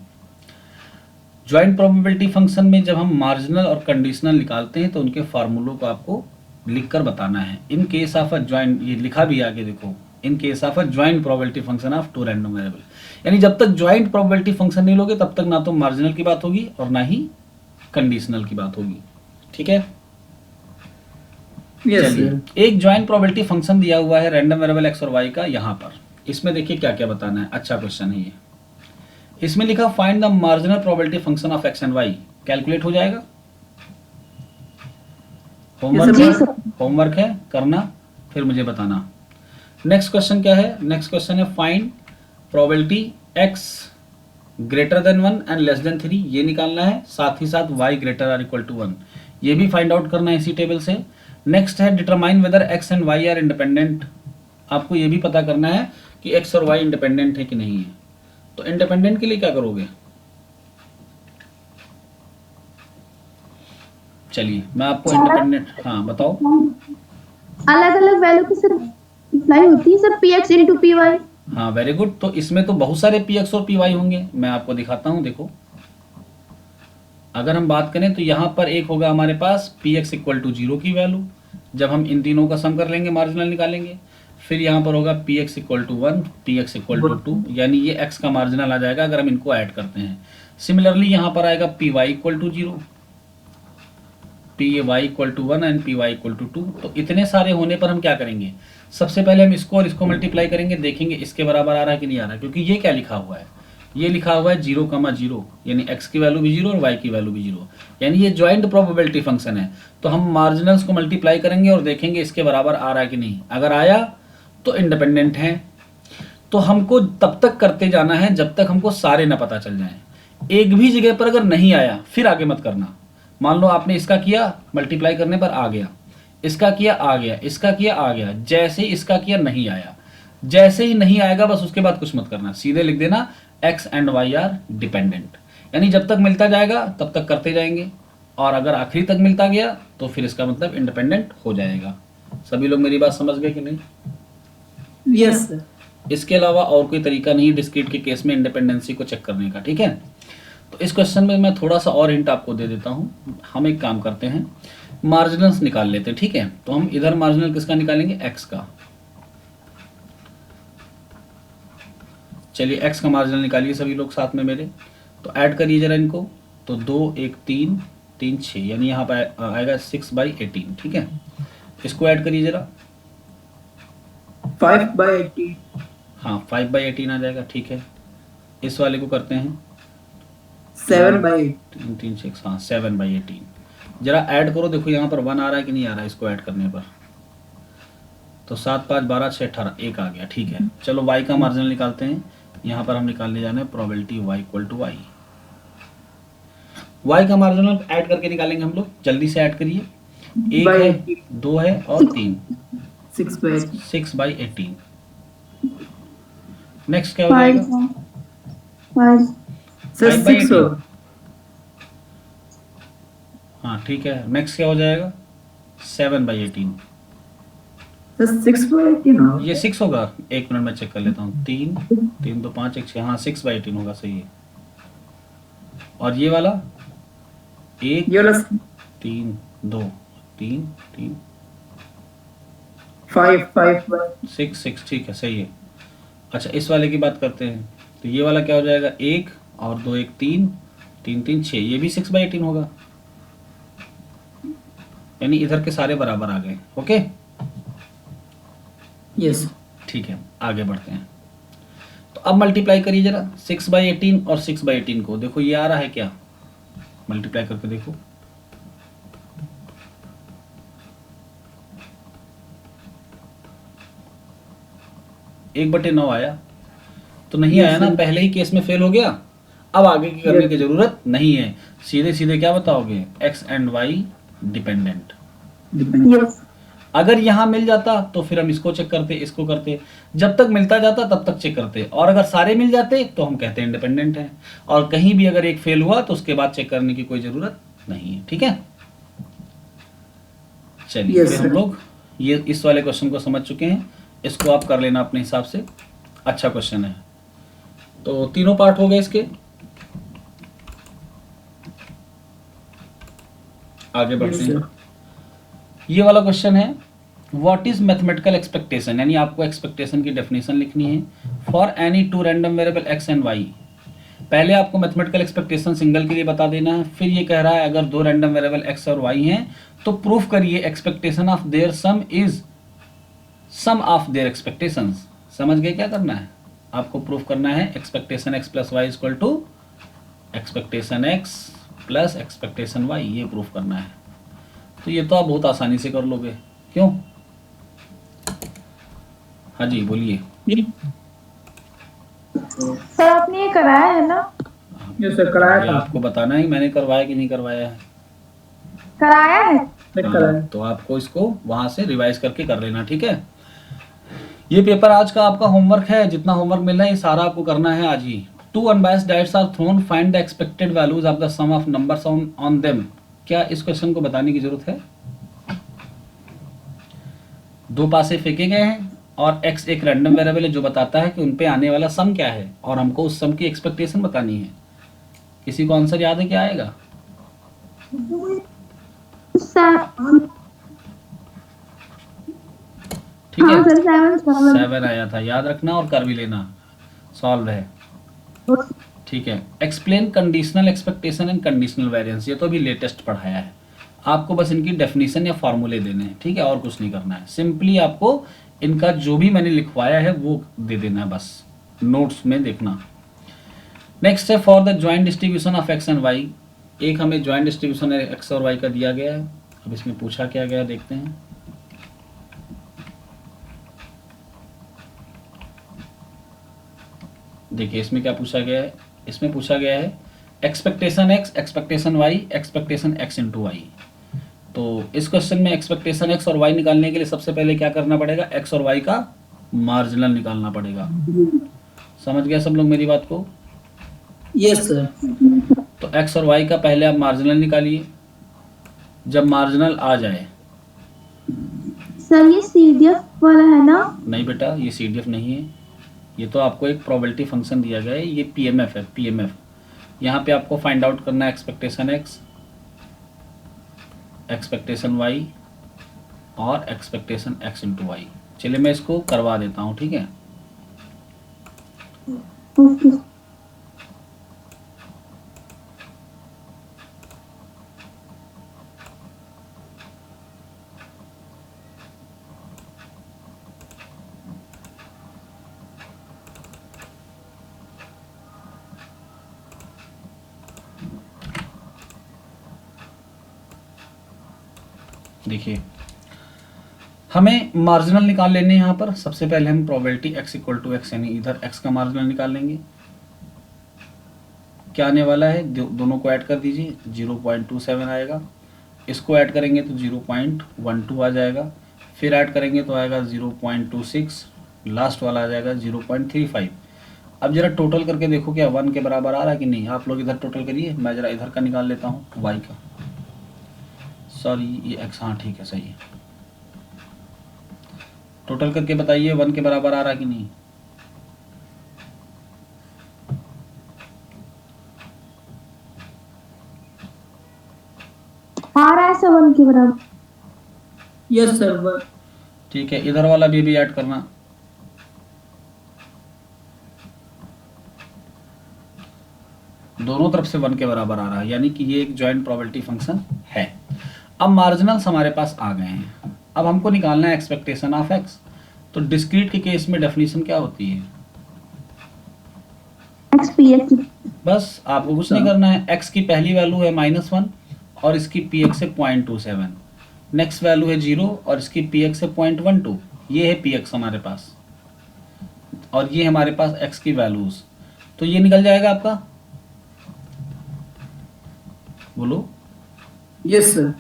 Joint probability function में जब हम मार्जिनल और कंडीशनल निकालते हैं तो उनके फार्मूलों को आपको लिखकर बताना है। In case of a joint, ये लिखा भी आगे देखो, in case of a joint probability function of two random variable, यानी जब तक ज्वाइंट प्रोबेबिलिटी फंक्शन नहीं लोगे तब तक ना तो मार्जिनल की बात होगी और ना ही कंडीशनल की बात होगी। ठीक है, Yes, चलिए, sir. एक ज्वाइंट प्रोबेबिलिटी फंक्शन दिया हुआ है रैंडम वेरिएबल एक्स और वाई का यहाँ पर। इसमें देखिए क्या क्या बताना है, अच्छा क्वेश्चन है ये। इसमें लिखा find the marginal probability function of X and Y, calculate हो जाएगा। होमवर्क जी है, सर। होमवर्क है, करना फिर मुझे बताना। नेक्स्ट क्वेश्चन क्या है, नेक्स्ट क्वेश्चन है find probability X greater than 1 and less than 3, ये निकालना है। साथ ही साथ y greater or equal to 1, ये भी फाइंड आउट करना है इसी टेबल से। नेक्स्ट है determine whether x and y are independent, आपको ये भी पता करना है कि x और y इंडिपेंडेंट है कि नहीं है। तो इंडिपेंडेंट के लिए क्या करोगे, चलिए मैं आपको इंडिपेंडेंट, हाँ बताओ। अलग अलग वैल्यू की सर अप्लाई होती है sir, P X into P Y. हाँ वेरी गुड, तो इसमें तो बहुत सारे px और py होंगे, मैं आपको दिखाता हूँ। देखो अगर हम बात करें तो यहाँ पर एक होगा हमारे पास px इक्वल टू 0 की वैल्यू, जब हम इन तीनों का सम कर लेंगे मार्जिनल निकालेंगे। फिर यहाँ पर होगा px equal to 1, px equal to 2, यानी ये x का मार्जिनल आ जाएगा अगर हम इनको ऐड करते हैं। सिमिलरली यहाँ पर आएगा py equal to 0, py equal to 1 and py equal to 2। तो इतने सारे होने पर हम क्या करेंगे, सबसे पहले हम इसको और इसको मल्टीप्लाई करेंगे, देखेंगे इसके बराबर आ रहा है कि नहीं आ रहा है। क्योंकि ये क्या लिखा हुआ है, ये लिखा हुआ है 0,0, यानी x की वैल्यू भी 0 और y की वैल्यू भी 0, यानी ये ज्वाइंट प्रोबेबिलिटी फंक्शन है। तो हम मार्जिनल्स को मल्टीप्लाई करेंगे और देखेंगे इसके बराबर आ रहा है कि नहीं। अगर आया तो इंडिपेंडेंट है। तो हमको तब तक करते जाना है जब तक हमको सारे ना पता चल जाएं। एक भी जगह पर अगर नहीं आया फिर आगे मत करना। मान लो आपने इसका किया, मल्टीप्लाई करने पर आ गया, इसका किया आ गया, इसका किया आ गया, जैसे इसका किया नहीं आया, जैसे ही नहीं आएगा बस उसके बाद कुछ मत करना, सीधे लिख देना x and y are dependent. यानी जब तक मिलता जाएगा तब तक करते जाएंगे, और अगर आखिरी तक मिलता गया तो फिर इसका मतलब इंडिपेंडेंट हो जाएगा। सभी लोग मेरी बात समझ गए कि नहीं? Yes, sir. इसके अलावा और कोई तरीका नहीं डिस्क्रीट के केस में इंडिपेंडेंसी को चेक करने का। ठीक है, तो इस क्वेश्चन में मैं थोड़ा सा और हिंट आपको दे देता हूँ। हम एक काम करते हैं, मार्जिनल्स निकाल लेते हैं। ठीक है, तो हम इधर मार्जिनल किसका निकालेंगे, x का। चलिए x का मार्जिनल निकालिए सभी लोग साथ में मेरे, तो ऐड करिए जरा इनको। तो 2 1 3 3 6, यानी यहाँ पर आएगा 6/18। ठीक है, इसको ऐड करिए जरा। 5/18. हाँ 5/18 आ जाएगा। ठीक है, इस वाले को करते हैं 7/8. 3 3 6, हाँ 7/18। जरा ऐड करो, देखो यहाँ पर 1 आ रहा है कि नहीं आ रहा है इसको ऐड करने पर। तो 7 5 12 6 18, 1 आ गया। ठीक है, चलो y का मार्जिनल निकालते हैं। यहाँ पर हम निकालने जाना है probability y equal to y। y का मार्जिनल ऐड करके निकालेंगे हम लोग, जल्दी से ऐड करिए। 1 है, 2 है और 3, 6/8. 6/18। नेक्स्ट क्या हो जाएगा, 5 Sir, 5/18। 6 होगा. हाँ ठीक है, नेक्स्ट क्या हो जाएगा, 7/18। Sir, 6/18 होगा. ये 6 होगा, एक मिनट में चेक कर लेता हूँ। 3 3 2 5 1 6, हाँ 6/18 होगा, सही है। और ये वाला 1 ये वाला 3 2 3 3 5/5. 6 6, ठीक है सही है। अच्छा इस वाले की बात करते हैं, तो ये वाला क्या हो जाएगा, 1 और 2 1 3 3 3 6, ये भी 6/18 होगा, यानी इधर के सारे बराबर आ गए। Okay Yes. ठीक है, आगे बढ़ते हैं। तो अब मल्टीप्लाई करिए जरा 6/18 और 6/18 को, देखो ये आ रहा है क्या, मल्टीप्लाई करके देखो। एक बटे 9 आया, तो नहीं आया ना, पहले ही केस में फेल हो गया। अब आगे की करने की जरूरत नहीं है, सीधे सीधे क्या बताओगे, x and y dependent. Depends. Yes अगर यहाँ मिल जाता तो फिर हम इसको चेक करते, इसको करते, जब तक मिलता जाता तब तक चेक करते, और अगर सारे मिल जाते तो हम कहते हैं इंडिपेंडेंट है, और कहीं भी अगर एक फेल हुआ तो उसके बाद चेक करने की कोई जरूरत नहीं है। ठीक है, चलिए Yes, फिर हम sir. लोग ये इस वाले क्वेश्चन को समझ चुके हैं, इसको आप कर लेना अपने हिसाब से, अच्छा क्वेश्चन है। तो तीनों पार्ट हो गए इसके। आगे Yes, बढ़ते sir. हैं। ये वाला क्वेश्चन है, व्हाट इज मैथमेटिकल एक्सपेक्टेशन, यानी आपको एक्सपेक्टेशन की डेफिनेशन लिखनी है for any two random variable X and Y. पहले आपको मैथमेटिकल एक्सपेक्टेशन सिंगल के लिए बता देना है, फिर ये कह रहा है अगर दो रैंडम वेरिएबल एक्स और वाई हैं तो प्रूफ करिए expectation of their sum is sum of their expectations. समझ गए क्या करना है? आपको प्रूफ करना है expectation X plus Y equal to expectation X plus expectation Y, ये प्रूफ करना है। तो ये तो आप बहुत आसानी से कर लोगे, क्यों? हाँ जी बोलिए। सर आपने ये कराया है ना? Yes, sir. कराया ये था। आपको बताना है मैंने करवाया कि नहीं करवाया है। कराया है। नहीं कराया। हाँ, तो आपको इसको वहां से रिवाइज करके कर लेना, ठीक है। ये पेपर आज का आपका होमवर्क है, जितना होमवर्क मिल रहा है ये सारा आपको करना है आज ही। Two unbiased dice are thrown, find the expected values of the sum of numbers on them. क्या इस क्वेश्चन को बताने की जरूरत है? दो पासे फेंके गए हैं और x एक रैंडम वेरिएबल है जो बताता है कि उन पे आने वाला सम क्या है और हमको उस सम की एक्सपेक्टेशन बतानी है। किसी को आंसर याद है क्या आएगा? सर ठीक हाँ है, सर 7 7 आया था, याद रखना और कर भी लेना, सॉल्व है। ठीक है, explain conditional expectation and conditional variance, ये तो अभी लेटेस्ट पढ़ाया है। आपको बस इनकी डेफिनेशन या फॉर्मूले देने हैं, ठीक है, और कुछ नहीं करना है। सिंपली आपको इनका जो भी मैंने लिखवाया है वो दे देना है, बस नोट्स में देखना। नेक्स्ट है for the joint distribution of X and Y. एक हमें ज्वाइंट डिस्ट्रीब्यूशन एक्स और वाई का दिया गया है, अब इसमें पूछा क्या गया देखते हैं। देखिए इसमें क्या पूछा गया है, इसमें पूछा गया है expectation X, expectation Y, expectation X into Y. तो इस क्वेश्चन में एक्सपेक्टेशन एक्स और वाई निकालने के लिए सबसे पहले क्या करना पड़ेगा? एक्स और वाई का मार्जिनल निकालना पड़ेगा। समझ गया सब लोग मेरी बात को? Yes, sir. तो एक्स और वाई का पहले आप मार्जिनल निकालिए। जब मार्जिनल आ जाए, सर ये CDF वाला है ना? नहीं बेटा ये CDF नहीं है, ये तो आपको एक प्रोबेबिलिटी फंक्शन दिया गया है, ये PMF है, PMF। यहाँ पे आपको फाइंड आउट करना है एक्सपेक्टेशन एक्स, एक्सपेक्टेशन वाई और एक्सपेक्टेशन एक्स इंटू वाई। चलिए मैं इसको करवा देता हूँ, ठीक है। ओके देखिए हमें मार्जिनल निकाल लेने हैं। यहाँ पर सबसे पहले हम probability x equal to X, यानी इधर x का मार्जिनल निकाल लेंगे। क्या आने वाला है? दोनों को ऐड कर दीजिए, 0.27 आएगा। इसको ऐड करेंगे तो 0.12 आ जाएगा, फिर ऐड करेंगे तो आएगा 0.26, लास्ट वाला आ जाएगा 0.35। अब जरा टोटल करके देखो क्या 1 के बराबर आ रहा है कि नहीं। आप लोग इधर टोटल करिए, मैं जरा इधर का निकाल लेता हूँ, y का, सॉरी ये x, हाँ ठीक है सही है। टोटल करके बताइए 1 के बराबर आ रहा है कि नहीं। आ रहा है 7 के बराबर। Yes, sir. ठीक है, इधर वाला भी ऐड करना। दोनों तरफ से 1 के बराबर आ रहा है, यानी कि ये एक जॉइंट प्रोबेबिलिटी फंक्शन है। अब मार्जिनल्स हमारे पास आ गए हैं, अब हमको निकालना है एक्सपेक्टेशन ऑफ एक्स। तो डिस्क्रीट के केस में डेफिनेशन क्या होती है? XPX बस आपको कुछ नहीं करना है, x की पहली वैल्यू है -1 और इसकी px है 0.27, नेक्स्ट वैल्यू है 0 और इसकी px है 0.12। ये है px हमारे पास और ये हमारे पास x की वैल्यूज, तो ये निकल जाएगा आपका, बोलो। Yes, sir.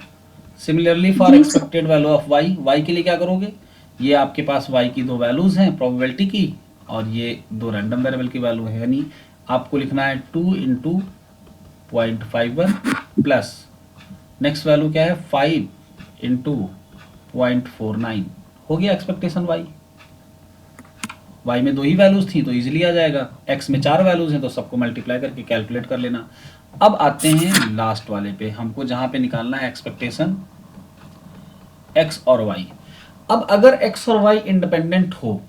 Similarly for expected value of y, y के लिए क्या करोगे? ये आपके पास y की दो वैल्यूज हैं प्रोबेबिलिटी की और ये दो रैंडम वेरिएबल की वैल्यू है, यानी आपको लिखना है 2 इंटू 0.51 प्लस नेक्स्ट वैल्यू क्या है 5 इंटू 0.49। हो गया एक्सपेक्टेशन y। y में 2 ही वैल्यूज थी तो इजीली आ जाएगा, x में 4 वैल्यूज हैं तो सबको मल्टीप्लाई करके कैलकुलेट कर लेना। अब आते हैं लास्ट वाले पे, हमको जहां पे निकालना है एक्सपेक्टेशन x और y। अब अगर x और y इंडिपेंडेंट हो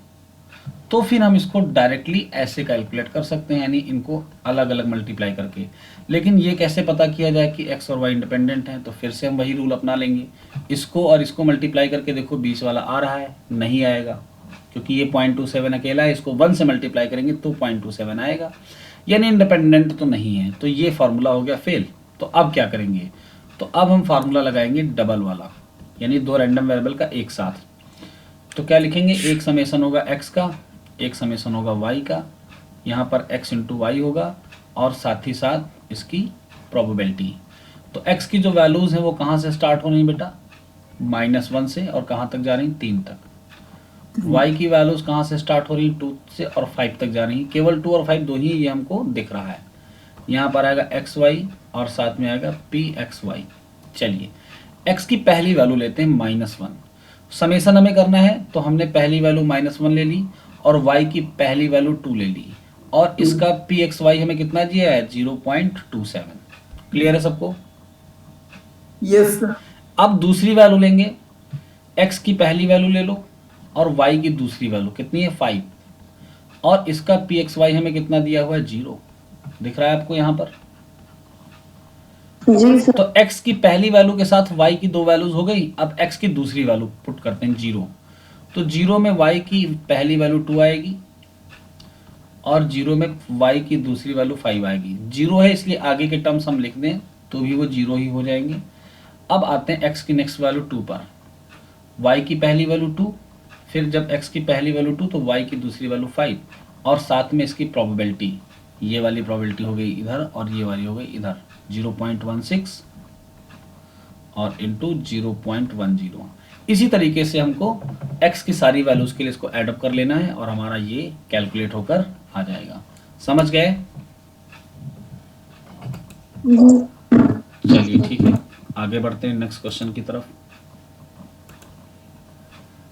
तो फिर हम इसको डायरेक्टली ऐसे कैलकुलेट कर सकते हैं, यानी इनको अलग अलग मल्टीप्लाई करके। लेकिन ये कैसे पता किया जाए कि x और y इंडिपेंडेंट हैं, तो फिर से हम वही रूल अपना लेंगे, इसको और इसको मल्टीप्लाई करके देखो बीच वाला आ रहा है, नहीं आएगा क्योंकि ये 0.27 अकेला है, इसको 1 से मल्टीप्लाई करेंगे तो 0.27 आएगा, यानी इंडिपेंडेंट तो नहीं है, तो ये फार्मूला हो गया फेल। तो अब क्या करेंगे, तो अब हम फार्मूला लगाएंगे डबल वाला, यानी 2 रैंडम वेरिएबल का एक साथ। तो क्या लिखेंगे, एक समेसन होगा x का, एक समेसन होगा y का, यहाँ पर x इंटू वाई होगा और साथ ही साथ इसकी प्रोबेबिलिटी। तो x की जो वैल्यूज़ हैं वो कहाँ से स्टार्ट हो रही हैं बेटा, -1 से, और कहाँ तक जा रही हैं, 3 तक। y की वैल्यूज़ कहाँ से स्टार्ट हो रही हैं, 2 से और 5 तक जा रही हैं, केवल 2 और 5 दो ही ये हमको दिख रहा है। यहाँ पर आएगा xy और साथ में आएगा pxy। चलिए x की पहली वैल्यू लेते हैं -1, समेसन हमें करना है तो हमने पहली वैल्यू -1 ले ली और y की पहली वैल्यू 2 ले ली, और इसका pxy हमें कितना दिया है, 0.27। क्लियर है सबको? Yes sir. अब दूसरी वैल्यू लेंगे, x की पहली वैल्यू ले लो और y की दूसरी वैल्यू कितनी है, 5, और इसका pxy हमें कितना दिया हुआ है, 0। दिख रहा है आपको यहाँ पर? जी सर। तो x की पहली वैल्यू के साथ y की 2 वैल्यूज हो गई, अब x की दूसरी वैल्यू पुट करते हैं 0। तो 0 में y की पहली वैल्यू 2 आएगी और 0 में y की दूसरी वैल्यू 5 आएगी। 0 है इसलिए आगे के टर्म्स हम लिख दें तो भी वो 0 ही हो जाएंगे। अब आते हैं x की नेक्स्ट वैल्यू 2 पर, y की पहली वैल्यू 2, फिर जब x की पहली वैल्यू 2 तो y की दूसरी वैल्यू 5, और साथ में इसकी प्रोबेबिलिटी, ये वाली प्रोबेबिलिटी हो गई इधर और ये वाली हो गई इधर, 0.16 और इंटू 0.10। इसी तरीके से हमको x की सारी वैल्यूज के लिए इसको ऐड अप कर लेना है और हमारा ये कैलकुलेट होकर आ जाएगा। समझ गए? चलिए ठीक है, आगे बढ़ते हैं नेक्स्ट क्वेश्चन की तरफ।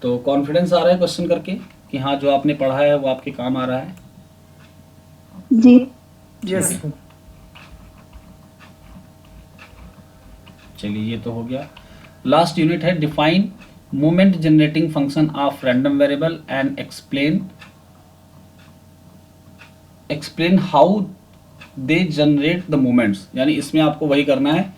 तो कॉन्फिडेंस आ रहा है क्वेश्चन करके कि हाँ जो आपने पढ़ा है वो आपके काम आ रहा है? जी। Yes sir. चलिए ये तो हो गया। लास्ट यूनिट है define moment generating function of random variable and explain how they generate the moments. यानी इसमें आपको वही करना है,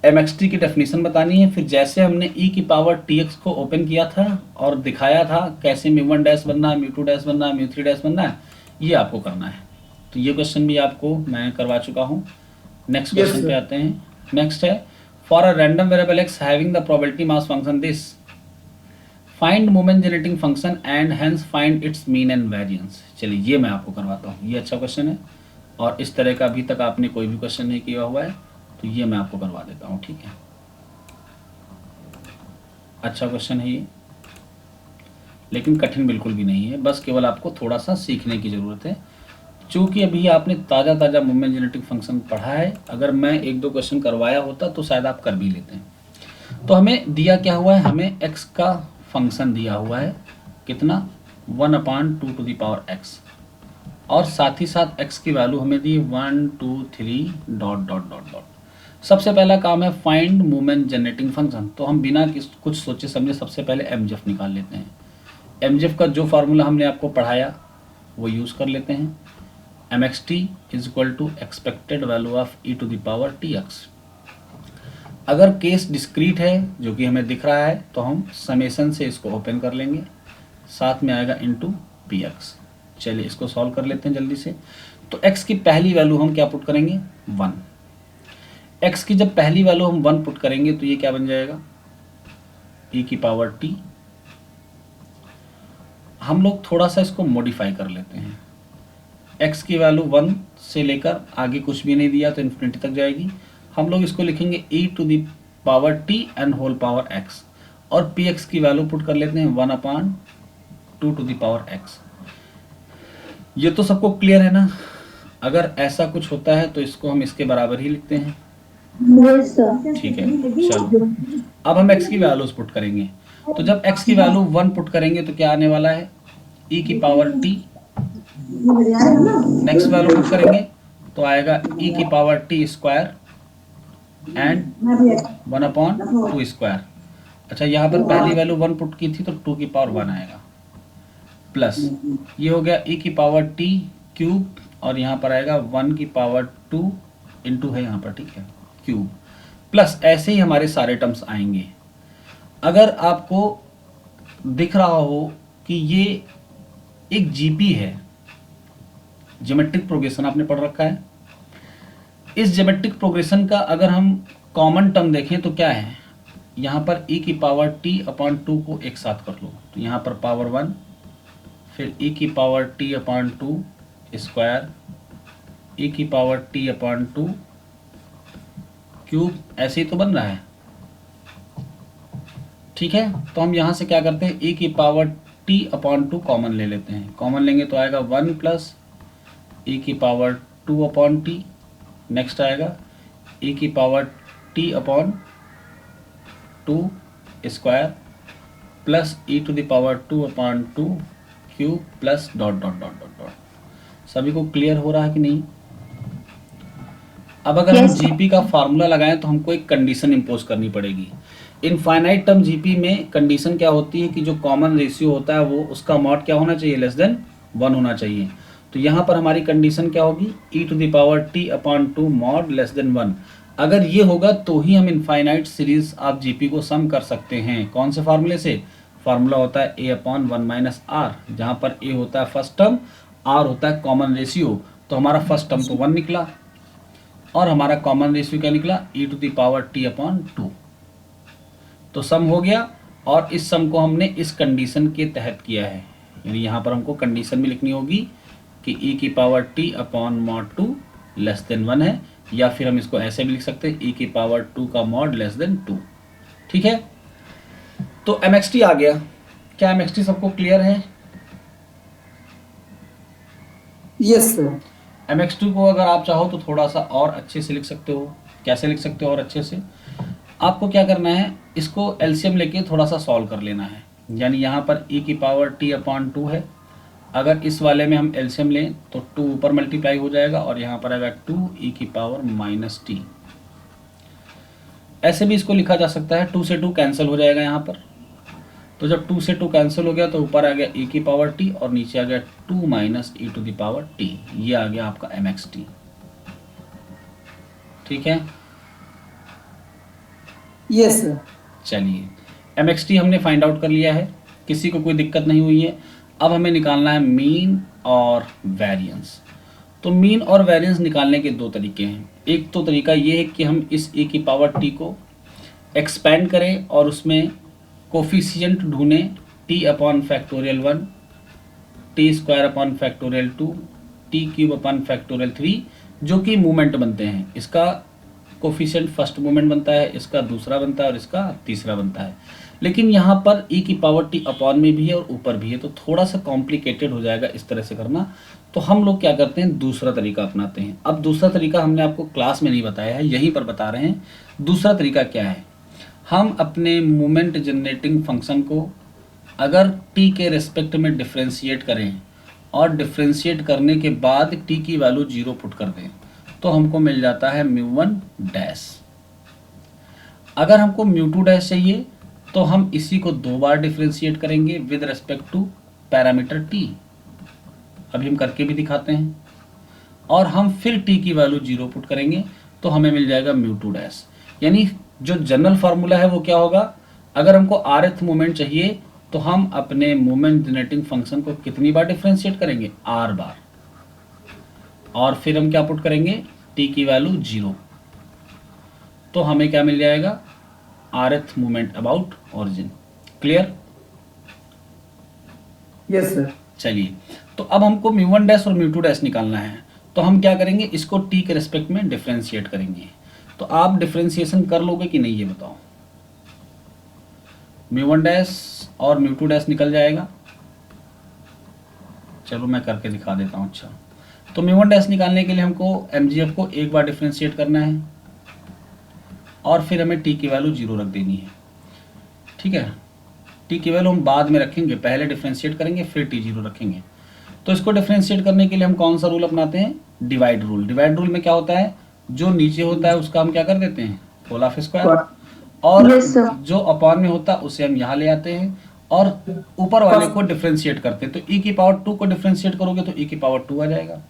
mxt की डेफिनेशन बतानी है, फिर जैसे हमने e की पावर tx को ओपन किया था और दिखाया था कैसे μ1 डैश बनना है, μ2 डैश बनना है, μ3 डैश बनना है, ये आपको करना है। तो ये क्वेश्चन भी आपको मैं करवा चुका हूँ। नेक्स्ट क्वेश्चन पे आते हैं। नेक्स्ट है for a random variable x having the probability mass function this find moment generating function and hence find its mean and variance. चलिए ये मैं आपको करवाता हूँ, ये अच्छा क्वेश्चन है और इस तरह का अभी तक आपने कोई भी क्वेश्चन नहीं किया हुआ है तो ये मैं आपको करवा देता हूँ, ठीक है। अच्छा क्वेश्चन है ये, लेकिन कठिन बिल्कुल भी नहीं है, बस केवल आपको थोड़ा सा सीखने की ज़रूरत है। चूँकि अभी आपने ताज़ा मोमेंट जेनेटिक फंक्शन पढ़ा है, अगर मैं 1-2 क्वेश्चन करवाया होता तो शायद आप कर भी लेते हैं। तो हमें दिया क्या हुआ है, हमें x का फंक्शन दिया हुआ है, कितना, 1/2 टू द पावर x, और साथ ही साथ x की वैल्यू हमें दी 1 2 3 ... सबसे पहला काम है फाइंड मोमेंट जनरेटिंग फंक्शन। तो हम बिना कुछ सोचे समझे सबसे पहले mgf निकाल लेते हैं। mgf का जो फार्मूला हमने आपको पढ़ाया वो यूज़ कर लेते हैं, mxt = expected value of e to the power tx। अगर केस डिस्क्रीट है जो कि हमें दिख रहा है तो हम समेसन से इसको ओपन कर लेंगे, साथ में आएगा इंटू px। चलिए इसको सॉल्व कर लेते हैं जल्दी से। तो x की पहली वैल्यू हम क्या पुट करेंगे, 1। x की जब पहली वैल्यू हम 1 पुट करेंगे तो ये क्या बन जाएगा, e की पावर t। हम लोग थोड़ा सा इसको मॉडिफाई कर लेते हैं, x की वैल्यू 1 से लेकर आगे कुछ भी नहीं दिया तो इन्फिनिटी तक जाएगी। हम लोग इसको लिखेंगे e to the power t and whole power x, और px की वैल्यू पुट कर लेते हैं 1/2 टू द पावर x। ये तो सबको क्लियर है ना? अगर ऐसा कुछ होता है तो इसको हम इसके बराबर ही लिखते हैं, ठीक है। चलो अब हम x की वैल्यूज पुट करेंगे। तो जब x की वैल्यू 1 पुट करेंगे तो क्या आने वाला है, ई की power T, next value put करेंगे तो आएगा ई की power T square and 1/2 square. अच्छा, यहाँ पर पहली वैल्यू 1 पुट की थी तो 2 की पावर 1 आएगा, प्लस ये हो गया ई की पावर टी क्यूब, और यहाँ पर आएगा 1 की पावर 2 इंटू है यहाँ पर, ठीक है, क्यूब, प्लस ऐसे ही हमारे सारे टर्म्स आएंगे। अगर आपको दिख रहा हो कि ये एक जीपी है, ज्योमेट्रिक प्रोग्रेशन आपने पढ़ रखा है, इस ज्योमेट्रिक प्रोग्रेशन का अगर हम कॉमन टर्म देखें तो क्या है, यहाँ पर e की पावर t अपॉन 2 को एक साथ कर लो तो यहाँ पर पावर 1, फिर e की power t upon 2 square, e की पावर t अपॉन 2 क्यूब, ऐसे ही तो बन रहा है, ठीक है। तो हम यहाँ से क्या करते हैं, e की पावर t अपॉन 2 कॉमन ले लेते हैं, कॉमन लेंगे तो आएगा 1 प्लस e की पावर 2 अपॉन t, नेक्स्ट आएगा e की power t upon 2 square plus e to the power 2 upon 2 cube plus dot dot dot dot dot. सभी को क्लियर हो रहा है कि नहीं? अब अगर हम जीपी का फार्मूला लगाएं तो हमको एक कंडीशन इंपोज करनी पड़ेगी। इनफाइनाइट टर्म जीपी में कंडीशन क्या होती है कि जो कॉमन रेशियो होता है वो उसका मॉड क्या होना चाहिए, लेस देन 1 होना चाहिए। तो यहाँ पर हमारी कंडीशन क्या होगी, e to the power t upon 2 mod less than 1। अगर ये होगा तो ही हम इनफाइनाइट सीरीज ऑफ जीपी को सम कर सकते हैं। कौन से फार्मूले से? फार्मूला होता है a अपॉन 1 माइनस आर, जहाँ पर a होता है फर्स्ट टर्म, r होता है कॉमन रेशियो। तो हमारा फर्स्ट टर्म तो 1 निकला और हमारा कॉमन रेशियो क्या निकला, e to the power t upon 2। तो सम हो गया, और इस सम को हमने इस कंडीशन के तहत किया है, यानी यहाँ पर हमको कंडीशन भी लिखनी होगी कि e की power t upon mod 2 less than 1 है, या फिर हम इसको ऐसे भी लिख सकते हैं e की पावर 2 का मॉड लेस देन 2, ठीक है। तो mxt आ गया। क्या mxt सबको क्लियर है? Yes sir. mxt को अगर आप चाहो तो थोड़ा सा और अच्छे से लिख सकते हो। कैसे लिख सकते हो और अच्छे से? आपको क्या करना है, इसको एलसीएम लेके थोड़ा सा सॉल्व कर लेना है। यानी यहाँ पर e की पावर t अपॉन 2 है, अगर इस वाले में हम एलसीएम लें तो 2 ऊपर मल्टीप्लाई हो जाएगा और यहाँ पर आएगा 2 e की पावर माइनस टी। ऐसे भी इसको लिखा जा सकता है, 2 से 2 कैंसिल हो जाएगा यहाँ पर। तो जब 2 से 2 कैंसिल हो गया तो ऊपर आ गया e की पावर t और नीचे आ गया 2 minus e to the power t। ये आ गया आपका mxt, ठीक है। Yes sir. चलिए, mxt हमने फाइंड आउट कर लिया है, किसी को कोई दिक्कत नहीं हुई है। अब हमें निकालना है मीन और वेरिएंस। तो मीन और वेरिएंस निकालने के दो तरीके हैं। एक तो तरीका ये है कि हम इस e की पावर t को एक्सपेंड करें और उसमें कोफिशिएंट ढूंढें, t upon factorial 1, t square upon factorial 2, t cube upon factorial 3, जो कि मूवमेंट बनते हैं। इसका कोफिशिएंट फर्स्ट मूवमेंट बनता है, इसका दूसरा बनता है और इसका तीसरा बनता है। लेकिन यहाँ पर e की पावर t अपॉन में भी है और ऊपर भी है, तो थोड़ा सा कॉम्प्लिकेटेड हो जाएगा इस तरह से करना। तो हम लोग क्या करते हैं, दूसरा तरीका अपनाते हैं। अब दूसरा तरीका हमने आपको क्लास में नहीं बताया है, यहीं पर बता रहे हैं। दूसरा तरीका क्या है, हम अपने मोमेंट जनरेटिंग फंक्शन को अगर t के रेस्पेक्ट में डिफ्रेंशिएट करें और डिफ्रेंशिएट करने के बाद t की वैल्यू 0 पुट कर दें तो हमको मिल जाता है μ1 डैश। अगर हमको μ2 डैश चाहिए तो हम इसी को 2 बार डिफ्रेंशिएट करेंगे with respect to parameter t। अभी हम करके भी दिखाते हैं। और हम फिर t की वैल्यू 0 पुट करेंगे तो हमें मिल जाएगा μ2 डैश। यानी जो जनरल फार्मूला है वो क्या होगा, अगर हमको rth मोमेंट चाहिए तो हम अपने मोमेंट जनरेटिंग फंक्शन को कितनी बार डिफ्रेंशिएट करेंगे, r बार, और फिर हम क्या पुट करेंगे, t की वैल्यू 0। तो हमें क्या मिल जाएगा, rth moment about origin. Clear? Yes sir. चलिए, तो अब हमको μ1 डैश और μ2 डैश निकालना है। तो हम क्या करेंगे, इसको t के रेस्पेक्ट में डिफ्रेंशिएट करेंगे। तो आप डिफ्रेंशिएशन कर लोगे कि नहीं ये बताओ। μ1 डैश और μ2 डैश निकल जाएगा। चलो मैं करके दिखा देता हूँ। अच्छा, तो μ1 डैश निकालने के लिए हमको mgf को एक बार डिफ्रेंशिएट करना है और फिर हमें t की वैल्यू 0 रख देनी है, ठीक है। टी की वैल्यू हम बाद में रखेंगे, पहले डिफ्रेंशिएट करेंगे फिर टी जीरो रखेंगे। तो इसको डिफ्रेंशिएट करने के लिए हम कौन सा रूल अपनाते हैं, डिवाइड रूल। डिवाइड रूल में क्या होता है, जो नीचे होता है उसका हम क्या कर देते हैं, होल ऑफ स्क्वायर, और Yes, sir. जो अपॉन में होता है उसे हम यहाँ ले आते हैं और ऊपर वाले को डिफ्रेंशिएट करते हैं। तो e की पावर 2 को डिफ्रेंशिएट करोगे तो e की पावर 2 आ जाएगा।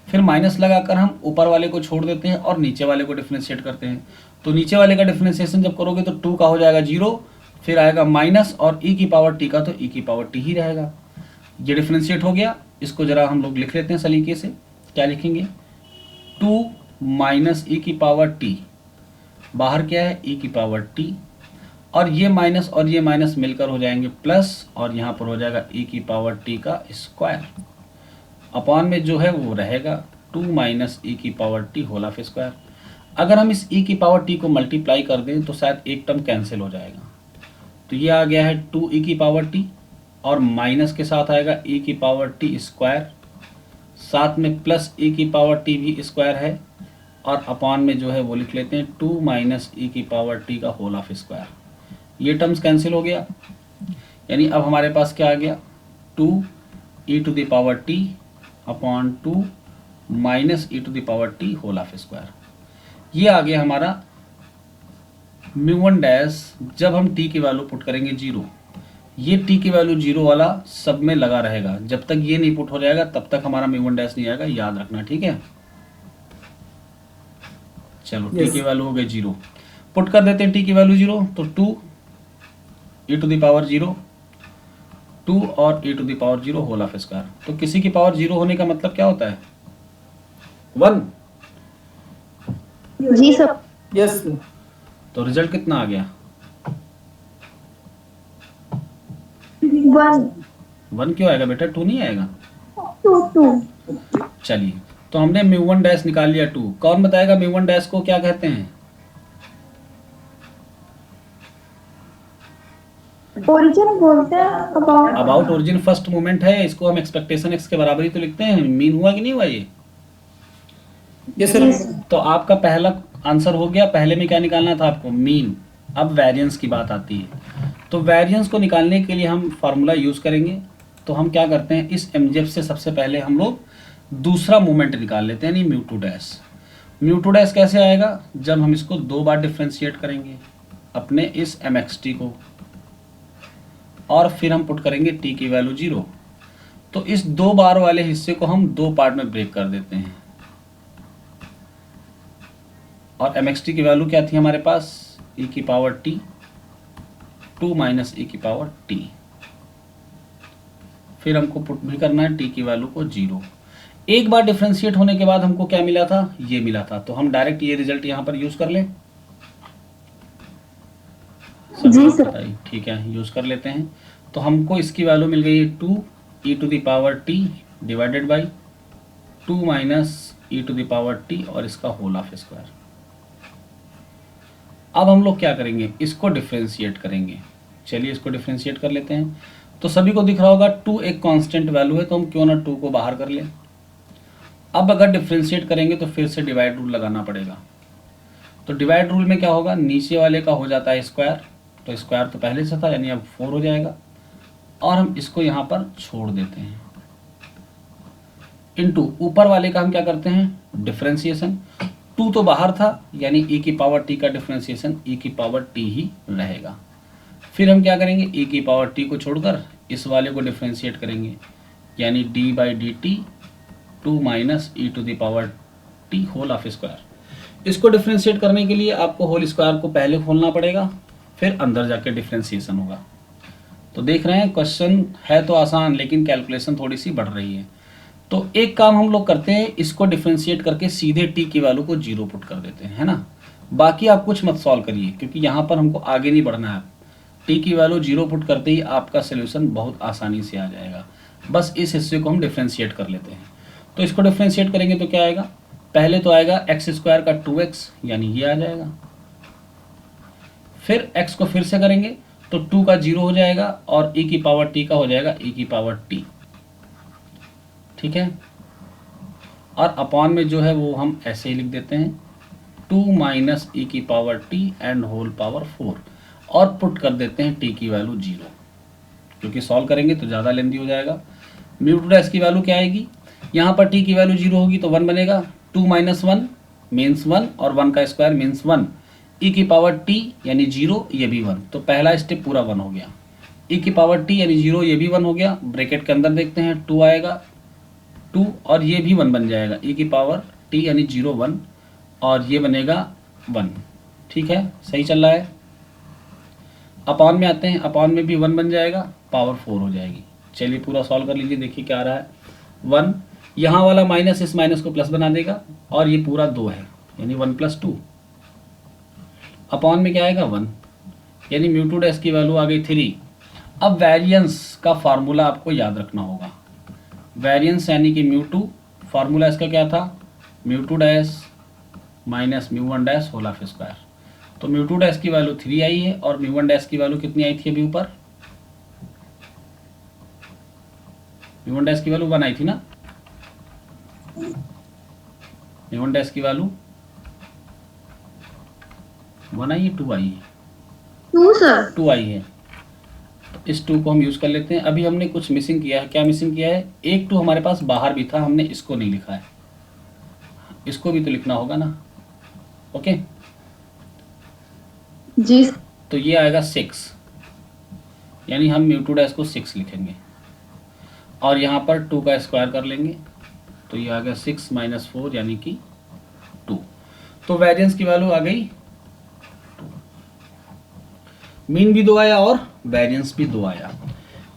फिर माइनस लगाकर हम ऊपर वाले को छोड़ देते हैं और नीचे वाले को डिफ्रेंशिएट करते हैं। तो नीचे वाले का डिफ्रेंशिएशन जब करोगे तो 2 का हो जाएगा 0, फिर आएगा माइनस, और e की पावर t का तो e की पावर t ही रहेगा। ये डिफ्रेंशिएट हो गया। इसको जरा हम लोग लिख लेते हैं सलीके से। क्या लिखेंगे, 2 माइनस e की पावर t, बाहर क्या है e की पावर t, और ये माइनस और ये माइनस मिलकर हो जाएंगे प्लस, और यहाँ पर हो जाएगा e की पावर t का स्क्वायर। अपॉन में जो है वो रहेगा 2 माइनस e की power t whole of square. अगर हम इस e की पावर t को मल्टीप्लाई कर दें तो शायद एक टर्म कैंसिल हो जाएगा। तो ये आ गया है 2e की पावर t, और माइनस के साथ आएगा e की पावर t स्क्वायर, साथ में प्लस e की पावर t भी स्क्वायर है, और अपॉन में जो है वो लिख लेते हैं 2 माइनस e की पावर t का होल ऑफ स्क्वायर। ये टर्म्स कैंसिल हो गया, यानी अब हमारे पास क्या आ गया, 2e to the power t upon 2 minus e to the power t whole of square. ये आ गया हमारा μ1 डैश। जब हम t की वैल्यू पुट करेंगे 0, ये t की वैल्यू 0 वाला सब में लगा रहेगा। जब तक ये नहीं पुट हो जाएगा तब तक हमारा μ1 डैश नहीं आएगा, याद रखना, ठीक है। चलो t की वैल्यू हो गई 0, पुट कर देते हैं t की वैल्यू 0, तो 2 e टू द पावर 0, 2 और e to the power 0 whole of square. तो किसी की पावर 0 होने का मतलब क्या होता है, 1। जी सर। Yes sir. तो रिजल्ट कितना आ गया, 1 1 क्यों आएगा बेटा, 2 नहीं आएगा। 2 चलिए, तो हमने μ1 डैश निकाल लिया 2। कौन बताएगा μ1 डैश को क्या कहते हैं, ओरिजिन बोलते हैं। अबाउट ओरिजिन फर्स्ट मोमेंट है, इसको हम एक्सपेक्टेशन x के बराबर ही तो लिखते हैं। मीन हुआ कि नहीं हुआ ये। Yes sir. तो आपका पहला आंसर हो गया। पहले में क्या निकालना था आपको, मीन। अब वेरिएंस की बात आती है। तो वेरिएंस को निकालने के लिए हम फार्मूला यूज करेंगे। तो हम क्या करते हैं, इस एमजेफ से सबसे पहले हम लोग दूसरा मोमेंट निकाल लेते हैं, यानी μ2 डैश। μ2 डैश कैसे आएगा, जब हम इसको 2 बार डिफ्रेंशिएट करेंगे अपने इस mxt को, और फिर हम पुट करेंगे t की वैल्यू 0। तो इस 2 बार वाले हिस्से को हम 2 पार्ट में ब्रेक कर देते हैं। और mxt की वैल्यू क्या थी हमारे पास, e की पावर t, 2 माइनस e की पावर t। फिर हमको पुट भी करना है t की वैल्यू को 0। एक बार डिफ्रेंशिएट होने के बाद हमको क्या मिला था, ये मिला था। तो हम डायरेक्ट ये रिजल्ट यहाँ पर यूज कर लें। जी सर। ठीक है, यूज कर लेते हैं। तो हमको इसकी वैल्यू मिल गई है 2 e to the power t divided by 2 minus e to the power t और इसका होल ऑफ स्क्वायर। अब हम लोग क्या करेंगे, इसको डिफ्रेंशिएट करेंगे। चलिए इसको डिफ्रेंशिएट कर लेते हैं। तो सभी को दिख रहा होगा 2 एक कांस्टेंट वैल्यू है, तो हम क्यों ना 2 को बाहर कर लें। अब अगर डिफ्रेंशिएट करेंगे तो फिर से डिवाइड रूल लगाना पड़ेगा। तो डिवाइड रूल में क्या होगा, नीचे वाले का हो जाता है स्क्वायर, तो स्क्वायर तो पहले से था, यानी अब 4 हो जाएगा, और हम इसको यहाँ पर छोड़ देते हैं। इनटू ऊपर वाले का हम क्या करते हैं, डिफ्रेंशिएशन। 2 तो बाहर था, यानी e की पावर t का डिफ्रेंशिएशन e की पावर t ही रहेगा। फिर हम क्या करेंगे, e की पावर t को छोड़कर इस वाले को डिफ्रेंशिएट करेंगे, यानी d by D T 2 minus e to the power t whole of square. इसको डिफ्रेंशिएट करने के लिए आपको होल स्क्वायर को पहले खोलना पड़ेगा, फिर अंदर जाके डिफ्रेंशिएशन होगा। तो देख रहे हैं क्वेश्चन है तो आसान, लेकिन कैलकुलेशन थोड़ी सी बढ़ रही है। तो एक काम हम लोग करते हैं, इसको डिफ्रेंशिएट करके सीधे t की वैल्यू को 0 पुट कर देते हैं, है ना। बाकी आप कुछ मत सॉल्व करिए, क्योंकि यहाँ पर हमको आगे नहीं बढ़ना है। t की वैल्यू 0 पुट करते ही आपका सोल्यूशन बहुत आसानी से आ जाएगा। बस इस हिस्से को हम डिफ्रेंशिएट कर लेते हैं। तो इसको डिफ्रेंशिएट करेंगे तो क्या आएगा, पहले तो आएगा एक्स स्क्वायर का 2x, यानी ये आ जाएगा। फिर x को फिर से करेंगे तो 2 का 0 हो जाएगा, और e की पावर t का हो जाएगा e की पावर t, ठीक है। और अपॉन में जो है वो हम ऐसे ही लिख देते हैं 2 माइनस e की power t and whole power 4। और पुट कर देते हैं टी की वैल्यू 0, क्योंकि सॉल्व करेंगे तो ज़्यादा लेंथी हो जाएगा। म्यू टू डैश की वैल्यू क्या आएगी, यहाँ पर टी की वैल्यू 0 होगी तो 1 बनेगा, 2 - 1 मीन्स 1 और 1 का स्क्वायर मीन्स 1, ई की पावर टी यानी 0, ये भी 1, तो पहला स्टेप पूरा 1 हो गया। ई की पावर टी यानी 0, ये भी 1 हो गया। ब्रैकेट के अंदर देखते हैं 2 आएगा, 2 और ये भी 1 बन जाएगा, ई की पावर टी यानी 0 1 और ये बनेगा 1। ठीक है, सही चल रहा है। अपॉन में आते हैं, अपॉन में भी 1 बन जाएगा, पावर 4 हो जाएगी। चलिए पूरा सॉल्व कर लीजिए, देखिए क्या आ रहा है। 1, यहाँ वाला माइनस इस माइनस को प्लस बना देगा और ये पूरा 2 है यानी 1 + 2। अपॉन में क्या आएगा 1, यानी म्यू टू डैश की वैल्यू आ गई 3। अब वेरिएंस का फार्मूला आपको याद रखना होगा। वेरिएंस यानी कि म्यू टू, फार्मूला इसका क्या था, mu two dash minus mu one dash whole of square. तो म्यू टू डैश की वैल्यू 3 आई है और म्यू वन डैश की वैल्यू कितनी आई थी अभी ऊपर, म्यू वन डैश की वैल्यू 1 आई थी ना, म्यू वन डैश की वैल्यू 1 आई है, 2 आई है, 2 सर। 2 आई है। तो इस 2 को हम यूज़ कर लेते हैं। अभी हमने कुछ मिसिंग किया है, क्या मिसिंग किया है, एक 2 हमारे पास बाहर भी था, हमने इसको नहीं लिखा है, इसको भी तो लिखना होगा ना। ओके, जी तो ये आएगा 6, यानी हम म्यू टू डैश को 6 लिखेंगे और यहाँ पर 2 का स्क्वायर कर लेंगे, तो ये आ गया 6 - 4 यानी कि 2। तो वेरिएंस की वैल्यू आ गई 2। मीन भी 2 आया और वेरिएंस भी 2 आया।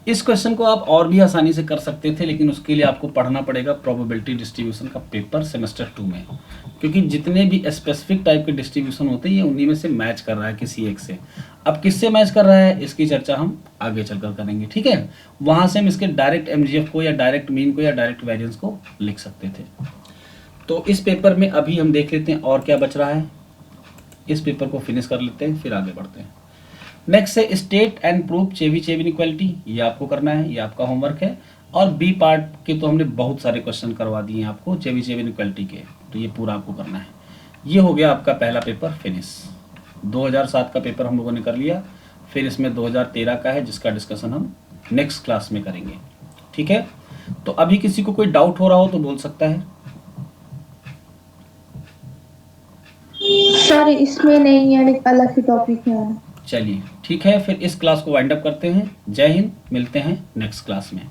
इस क्वेश्चन को आप और भी आसानी से कर सकते थे, लेकिन उसके लिए आपको पढ़ना पड़ेगा प्रोबेबिलिटी डिस्ट्रीब्यूशन का पेपर सेमेस्टर 2 में, क्योंकि जितने भी स्पेसिफिक टाइप के डिस्ट्रीब्यूशन होते हैं ये उन्हीं में से मैच कर रहा है किसी एक से। अब किससे मैच कर रहा है इसकी चर्चा हम आगे चलकर करेंगे। ठीक है, वहाँ से हम इसके डायरेक्ट एमजीएफ को या डायरेक्ट मीन को या डायरेक्ट वेरिएंस को लिख सकते थे। तो इस पेपर में अभी हम देख लेते हैं और क्या बच रहा है, इस पेपर को फिनिश कर लेते हैं फिर आगे बढ़ते हैं। नेक्स्ट है state and prove Chebyshev inequality, ये आपको करना है, ये आपका होमवर्क है। और बी पार्ट के तो हमने बहुत सारे क्वेश्चन करवा दिए हैं आपको चेबीशेव इनइक्वालिटी के, तो ये पूरा आपको करना है। ये हो गया आपका पहला पेपर फिनिश। 2007 का पेपर हम लोगों ने कर लिया, फिर इसमें 2013 का है जिसका डिस्कशन हम नेक्स्ट क्लास में करेंगे। ठीक है, तो अभी किसी को कोई डाउट हो रहा हो तो बोल सकता है। सर इसमें नहीं है, एक अलग ही टॉपिक है। चलिए ठीक है, फिर इस क्लास को वाइंड अप करते हैं। जय हिंद, मिलते हैं नेक्स्ट क्लास में।